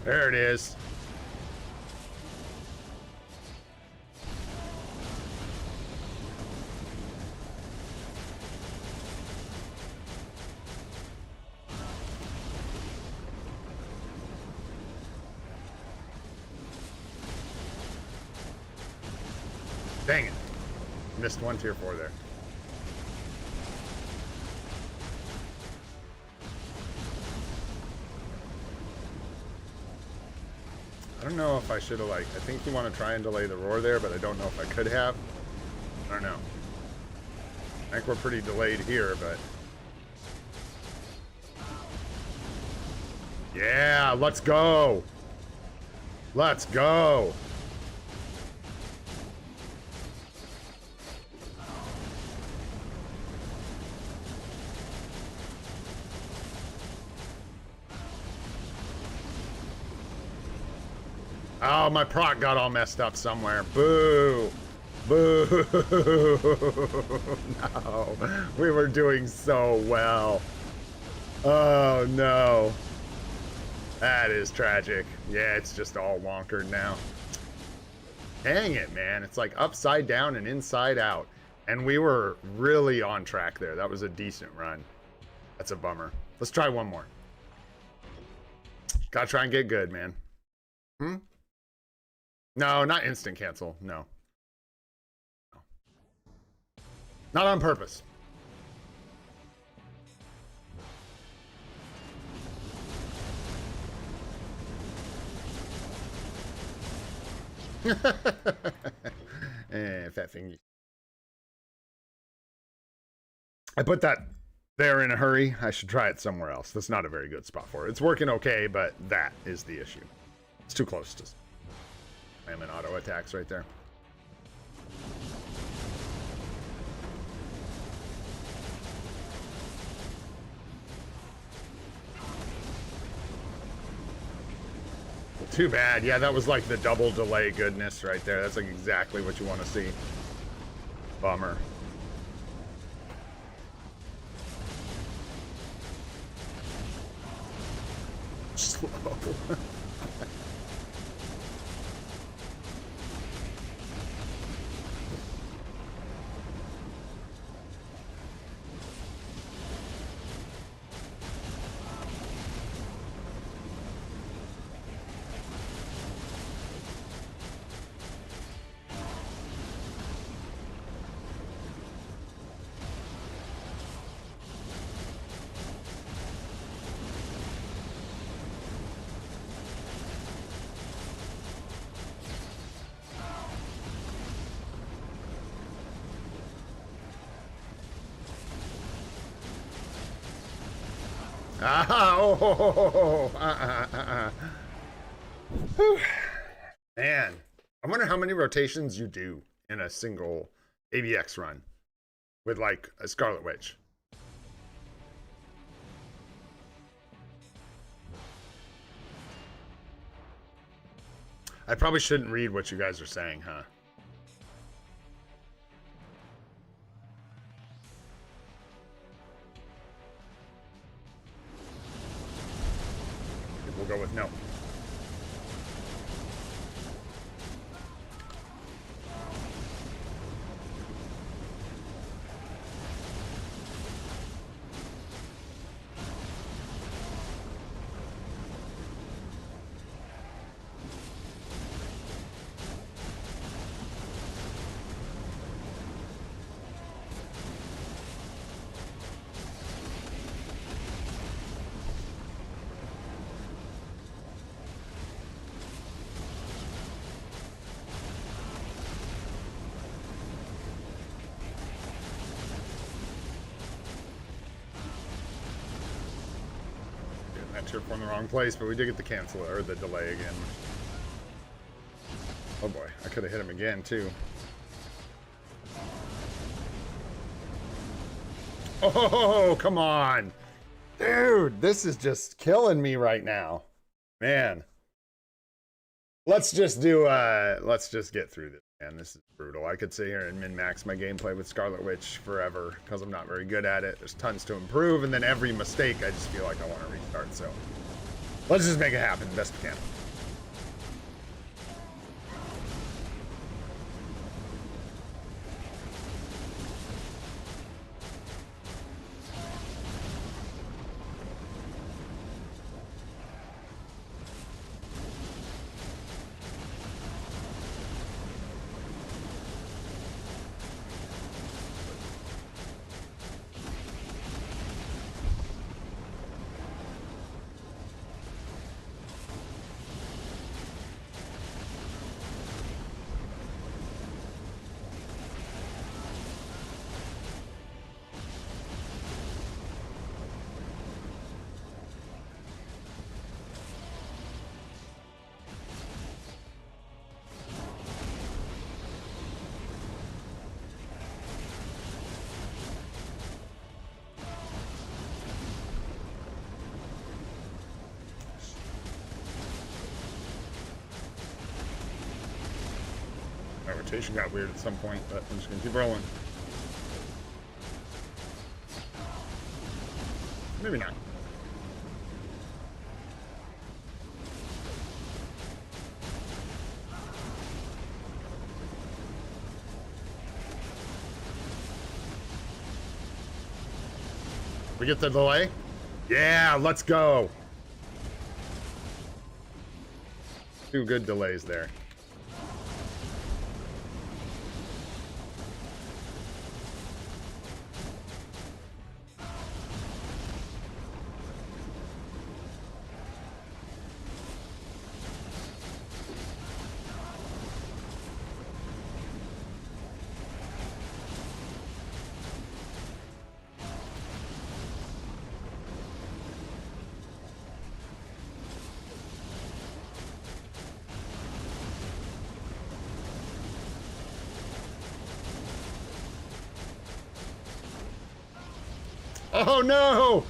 There it is. Dang it. Missed one tier 4 there. I don't know if I should have, like, I think you want to try and delay the roar there, but I don't know if I could have. I don't know. I think we're pretty delayed here, but... Yeah, let's go! Let's go! Oh, my proc got all messed up somewhere. Boo! Boo! No. We were doing so well. Oh, no. That is tragic. Yeah, it's just all wonkered now. Dang it, man. It's like upside down and inside out. And we were really on track there. That was a decent run. That's a bummer. Let's try one more. Gotta try and get good, man. No, not instant cancel. No. Not on purpose. Fat thingy. I put that there in a hurry. I should try it somewhere else. That's not a very good spot for it. It's working okay, but that is the issue. It's too close to... I'm in auto attacks right there. Too bad. Yeah, that was like the double delay goodness right there. That's like exactly what you want to see. Bummer. Slow. Man, I wonder how many rotations you do in a single ABX run with like a Scarlet Witch. I probably shouldn't read what you guys are saying, huh? We'll go with no. Trip on the wrong place, but we did get the cancel or the delay again. Oh boy, I could have hit him again too. Oh, come on. Dude, this is just killing me right now. Man. Let's just get through this, man. This is brutal. I could sit here and min-max my gameplay with Scarlet Witch forever because I'm not very good at it. There's tons to improve, and then every mistake I just feel like I want to restart, so let's just make it happen the best we can. Rotation got weird at some point, but I'm just gonna keep rolling. Maybe not. We get the delay? Yeah, let's go. 2 good delays there. Oh no!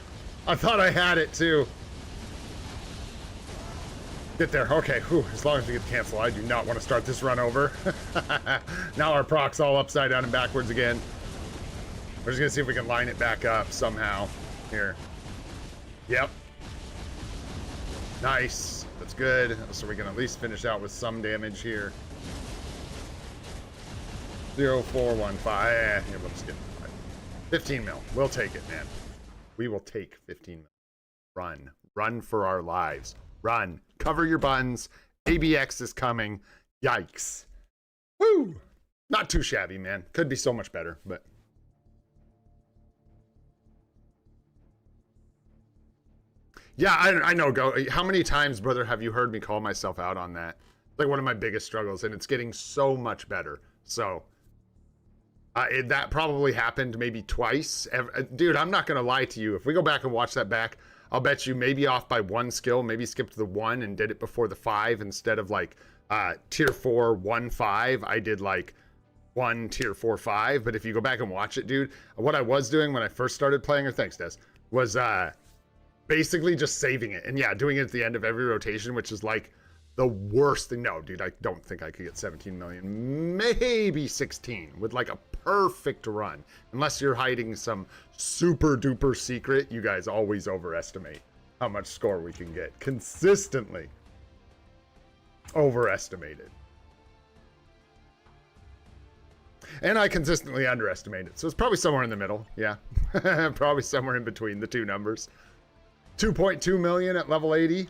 I thought I had it too. Get there. Okay, whew. As long as we get the cancel, I do not want to start this run over. Now our proc's all upside down and backwards again. We're just gonna see if we can line it back up somehow. Here. Yep. Nice. That's good. So we can at least finish out with some damage here. 0415. Here, let's get 15 mil. We'll take it, man. We will take 15 mil. Run. Run for our lives. Run. Cover your buns. ABX is coming. Yikes. Woo! Not too shabby, man. Could be so much better, but... Yeah, I know, Go. How many times, brother, have you heard me call myself out on that? Like one of my biggest struggles, and it's getting so much better. So, that probably happened maybe twice. Dude, I'm not going to lie to you. If we go back and watch that back, I'll bet you maybe off by one skill, maybe skipped the 1 and did it before the 5 instead of like tier 4, 1, 5. I did like 1, tier 4, 5. But if you go back and watch it, dude, what I was doing when I first started playing, or thanks, Des, was basically just saving it. And yeah, doing it at the end of every rotation, which is like the worst thing. No, dude, I don't think I could get 17 million. Maybe 16 with like a perfect run. Unless you're hiding some super duper secret, you guys always overestimate how much score we can get. Consistently overestimated. And I consistently underestimate it. So it's probably somewhere in the middle. Yeah. Probably somewhere in between the two numbers. 2.2 million at level 80.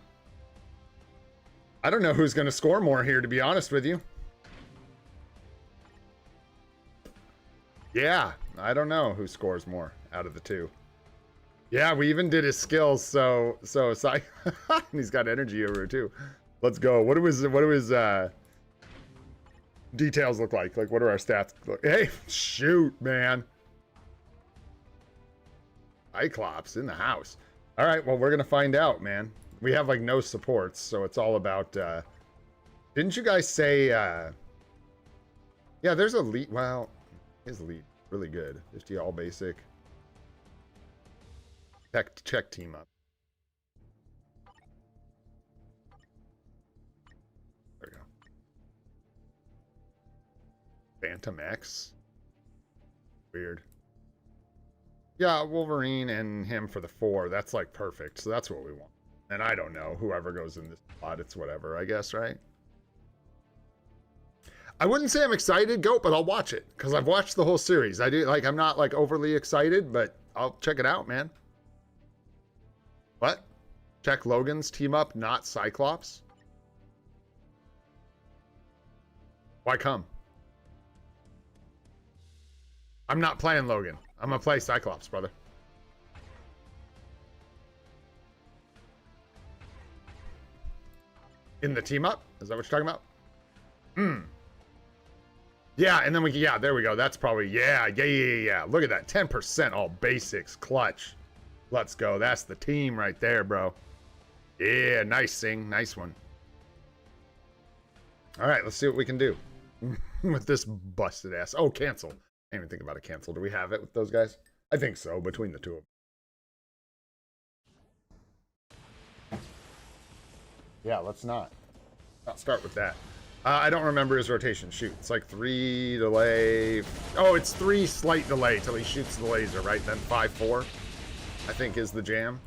I don't know who's going to score more here, to be honest with you. Yeah, I don't know who scores more out of the two. Yeah, we even did his skills, so he's got energy over too. Let's go. What do his details look like? Like, what do our stats look? Hey, shoot, man. Cyclops in the house. All right, well, we're going to find out, man. We have, like, no supports, so it's all about... didn't you guys say... Yeah, there's a lead... Well, his lead really good. 50 all basic. Check team up. There we go. Phantom X? Weird. Yeah, Wolverine and him for the 4. That's, like, perfect. So that's what we want. And I don't know. Whoever goes in this spot, it's whatever, I guess, right? I wouldn't say I'm excited, Goat, but I'll watch it. Because I've watched the whole series. I do, like, I'm not, like, overly excited, but I'll check it out, man. What? Check Logan's team up, not Cyclops? Why come? I'm not playing Logan. I'm gonna play Cyclops, brother. In the team up? Is that what you're talking about? Yeah, and then yeah, there we go. That's probably, yeah. Look at that, 10% all basics, clutch. Let's go. That's the team right there, bro. Yeah, nice, Sing. Nice one. All right, let's see what we can do with this busted ass. Oh, cancel. I didn't even think about a cancel. Do we have it with those guys? I think so, between the two of them. Yeah, let's not start with that. I don't remember his rotation. Shoot, it's like 3 delay. Oh, it's 3 slight delay till he shoots the laser, right? Then 5-4, I think, is the jam.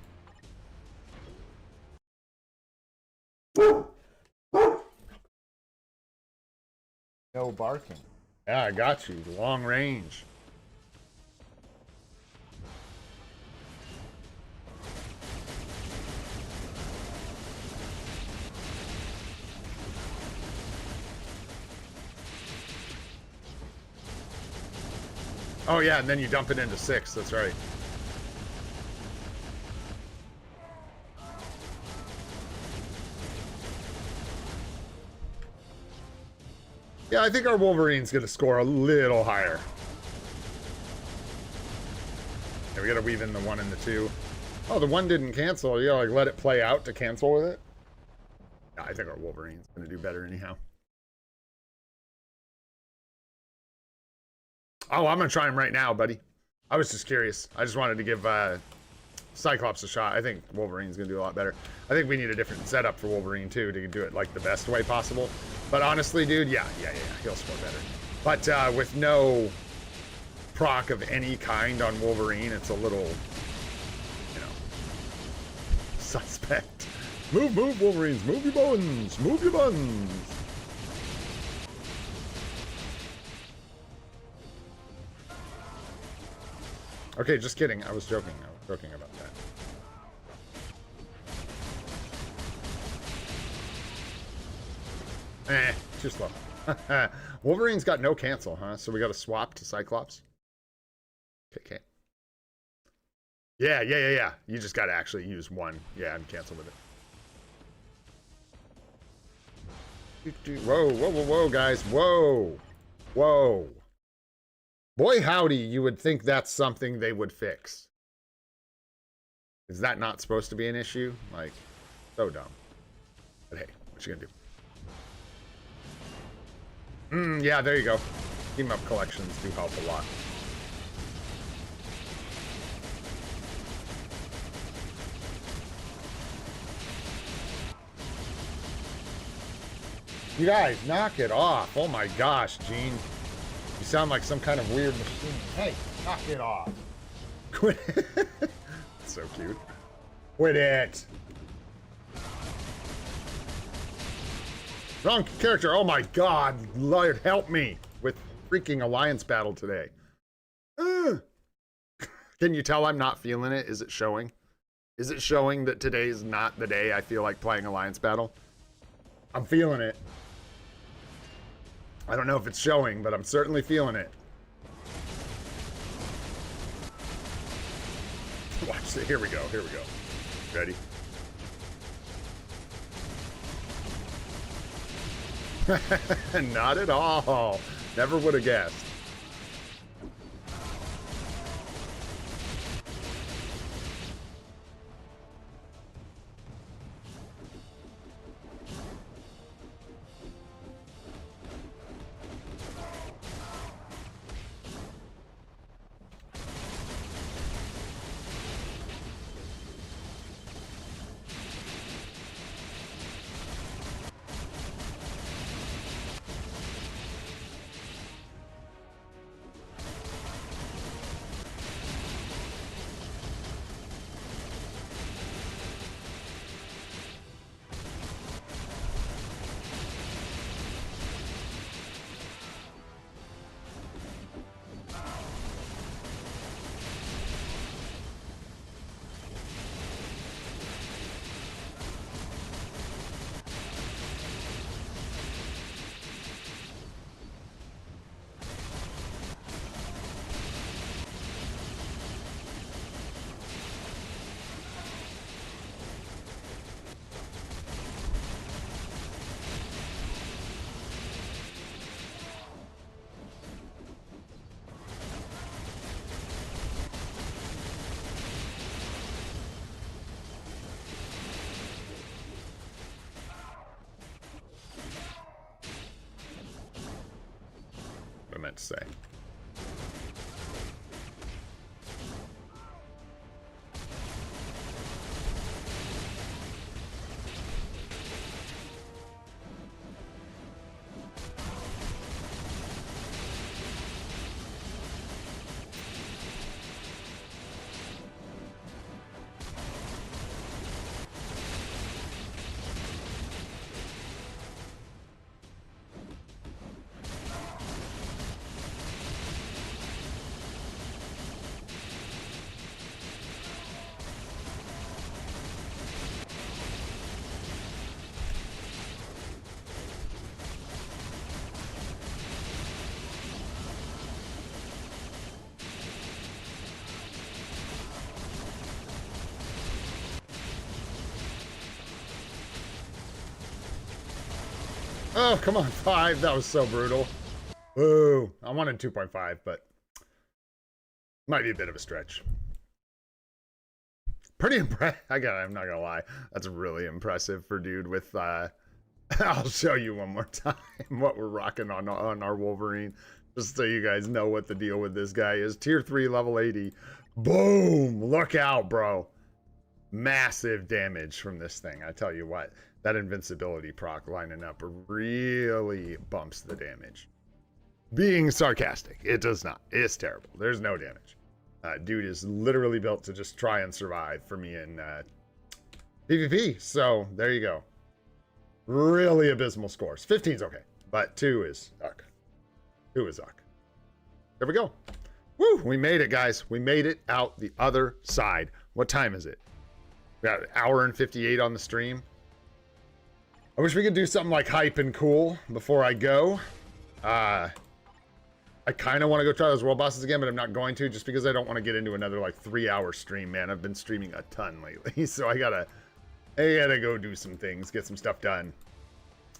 No barking. Yeah, I got you. Long range. Oh yeah, and then you dump it into 6. That's right. Yeah, I think our Wolverine's gonna score a little higher. Yeah, we gotta weave in the 1 and the 2. Oh, the 1 didn't cancel. You gotta like let it play out to cancel with it. Yeah, I think our Wolverine's gonna do better anyhow. Oh, I'm gonna try him right now, buddy. I was just curious. I just wanted to give Cyclops a shot. I think Wolverine's gonna do a lot better. I think we need a different setup for Wolverine too to do it like the best way possible. But honestly, dude, yeah, he'll score better. But with no proc of any kind on Wolverine, it's a little, you know, suspect. Move, Wolverines, move your buns, move your buns. Okay, just kidding. I was joking. I was joking about that. Too slow. Wolverine's got no cancel, huh? So we got to swap to Cyclops. Okay. Yeah. You just got to actually use one. Yeah, and cancel with it. Whoa, guys. Whoa. Boy, howdy, you would think that's something they would fix. Is that not supposed to be an issue? Like, so dumb. But hey, what you gonna do? Yeah, there you go. Team up collections do help a lot. You guys, knock it off. Oh my gosh, Gene. You sound like some kind of weird machine. Hey, knock it off. Quit it. So cute. Quit it. Wrong character. Oh my god. Lord, help me with freaking alliance battle today. Can you tell I'm not feeling it? Is it showing? Is it showing that today is not the day I feel like playing alliance battle? I'm feeling it. I don't know if it's showing, but I'm certainly feeling it. Watch it. Here we go. Ready? Not at all. Never would have guessed. I meant to say. Oh, come on, 5. That was so brutal. Ooh, I wanted 2.5, but might be a bit of a stretch. Pretty impressive. I'm not gonna lie. That's really impressive for dude with, I'll show you one more time what we're rocking on our Wolverine. Just so you guys know what the deal with this guy is. Tier 3, level 80. Boom! Look out, bro. Massive damage from this thing. I tell you what, that invincibility proc lining up really bumps the damage. Being sarcastic, it does not. It's terrible. There's no damage. Dude is literally built to just try and survive for me in PvP. So there you go. Really abysmal scores. 15's okay, but 2 is uck. 2 is uck. There we go. Woo! We made it, guys. We made it out the other side. What time is it? We got an hour and 58 on the stream. I wish we could do something like hype and cool before I go. I kind of want to go try those world bosses again, but I'm not going to, just because I don't want to get into another like 3-hour stream, man. I've been streaming a ton lately, so I gotta go do some things, get some stuff done,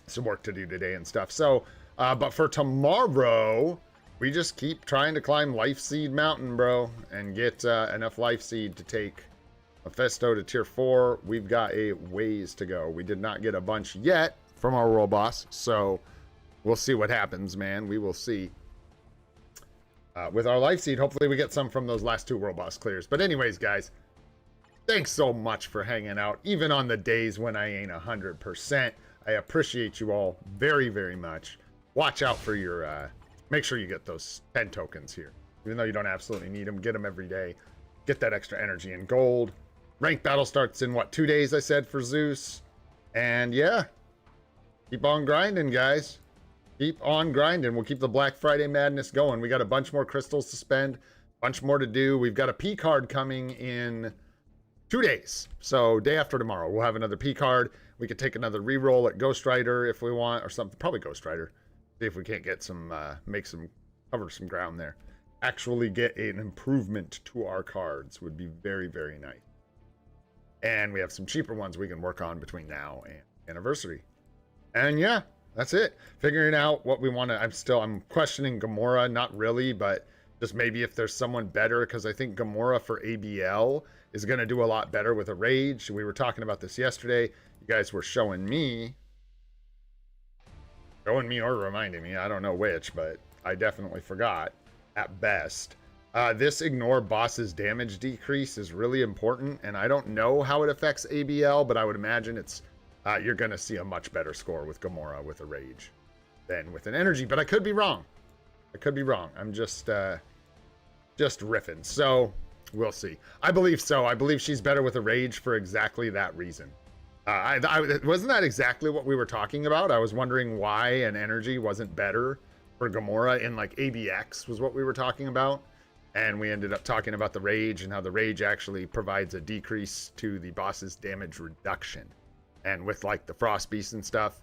some work to do today and stuff. So, but for tomorrow, we just keep trying to climb Life Seed Mountain, bro, and get enough Life Seed to take Mephisto to tier 4. We've got a ways to go. We did not get a bunch yet from our world boss, so we'll see what happens, man. We will see. With our Life Seed, hopefully we get some from those last 2 world boss clears. But anyways, guys, thanks so much for hanging out, even on the days when I ain't 100%. I appreciate you all very, very much. Watch out for your, make sure you get those 10 tokens here. Even though you don't absolutely need them, get them every day. Get that extra energy and gold. Ranked battle starts in, what, 2 days, I said, for Zeus. And yeah, keep on grinding, guys. Keep on grinding. We'll keep the Black Friday madness going. We got a bunch more crystals to spend, bunch more to do. We've got a P card coming in 2 days. So day after tomorrow, we'll have another P card. We could take another reroll at Ghost Rider if we want, or something. Probably Ghost Rider. See if we can't get some, cover some ground there. Actually get an improvement to our cards would be very, very nice. And we have some cheaper ones we can work on between now and anniversary. And yeah, that's it. Figuring out what we want to. I'm questioning Gamora, not really, but just maybe if there's someone better, because I think Gamora for ABL is going to do a lot better with a rage. We were talking about this yesterday. You guys were showing me or reminding me. I don't know which, but I definitely forgot at best. This ignore boss's damage decrease is really important, and I don't know how it affects ABL, but I would imagine it's you're going to see a much better score with Gamora with a rage than with an energy, but I could be wrong. I'm just riffing. So we'll see. I believe so. I believe she's better with a rage for exactly that reason. Wasn't that exactly what we were talking about? I was wondering why an energy wasn't better for Gamora in like ABX was what we were talking about. And we ended up talking about the rage and how the rage actually provides a decrease to the boss's damage reduction. And with like the Frost Beast and stuff,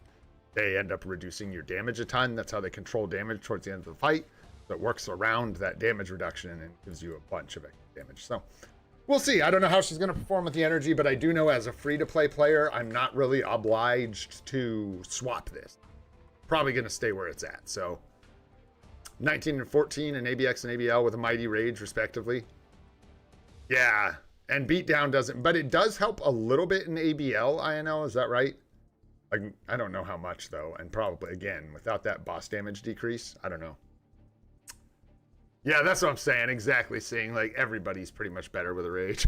they end up reducing your damage a ton. That's how they control damage towards the end of the fight. So it works around that damage reduction and gives you a bunch of extra damage. So we'll see. I don't know how she's going to perform with the energy, but I do know as a free-to-play player, I'm not really obliged to swap this. Probably going to stay where it's at. So 19 and 14 in ABX and ABL with a Mighty Rage, respectively. Yeah. And Beatdown doesn't, but it does help a little bit in ABL, INL, is that right? I don't know how much, though, and probably, again, without that boss damage decrease, I don't know. Yeah, that's what I'm saying, exactly, seeing, like, everybody's pretty much better with a rage.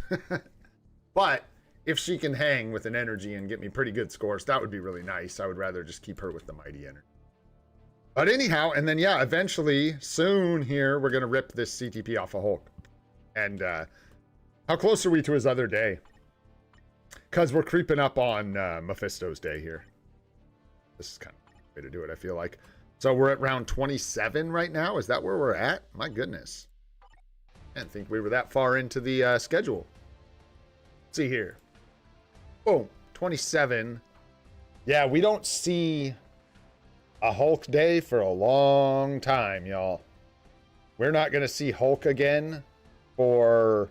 But if she can hang with an energy and get me pretty good scores, that would be really nice. I would rather just keep her with the Mighty Energy. But anyhow, and then, yeah, eventually, soon here, we're going to rip this CTP off of Hulk. And, how close are we to his other day? Because we're creeping up on Mephisto's day here. This is kind of the way to do it, I feel like. So we're at round 27 right now. Is that where we're at? My goodness. I didn't think we were that far into the schedule. Let's see here. Boom. 27. Yeah, we don't see a Hulk day for a long time, y'all. We're not going to see Hulk again for...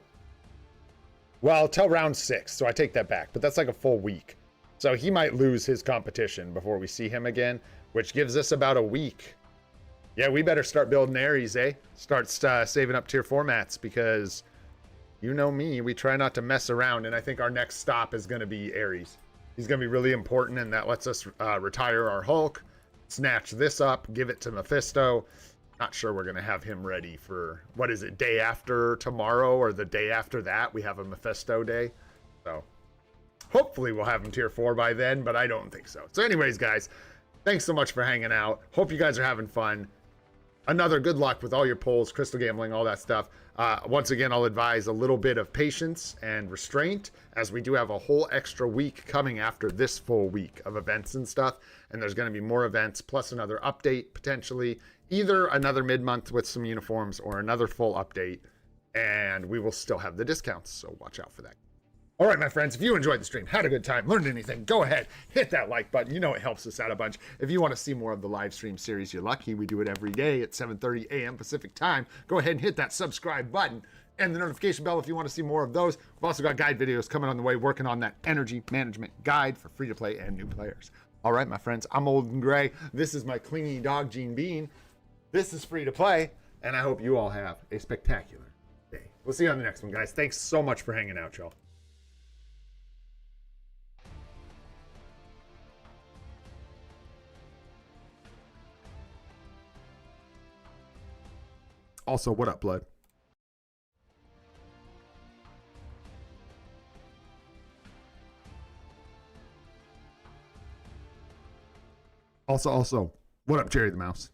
well, till round 6, so I take that back. But that's like a full week. So he might lose his competition before we see him again, which gives us about a week. Yeah, we better start building Ares, eh? Start saving up tier 4 mats, because you know me, we try not to mess around, and I think our next stop is going to be Ares. He's going to be really important, and that lets us retire our Hulk, snatch this up, give it to Mephisto, Not sure we're going to have him ready for, what is it, day after tomorrow or the day after that. We have a Mephisto day. So hopefully we'll have him tier 4 by then, but I don't think so. So anyways, guys, thanks so much for hanging out. Hope you guys are having fun. Another good luck with all your polls, crystal gambling, all that stuff. Once again, I'll advise a little bit of patience and restraint, as we do have a whole extra week coming after this full week of events and stuff. And there's going to be more events, plus another update, potentially either another mid-month with some uniforms or another full update. And we will still have the discounts, so watch out for that. All right, my friends, if you enjoyed the stream, had a good time, learned anything, go ahead, hit that like button. You know it helps us out a bunch. If you want to see more of the live stream series, you're lucky. We do it every day at 7:30 a.m. Pacific time. Go ahead and hit that subscribe button and the notification bell if you want to see more of those. We've also got guide videos coming on the way, working on that energy management guide for free-to-play and new players. All right, my friends, I'm old and gray. This is my clingy dog, Gene Bean. This is free-to-play, and I hope you all have a spectacular day. We'll see you on the next one, guys. Thanks so much for hanging out, y'all. Also, what up, blood? Also, what up, Jerry the Mouse?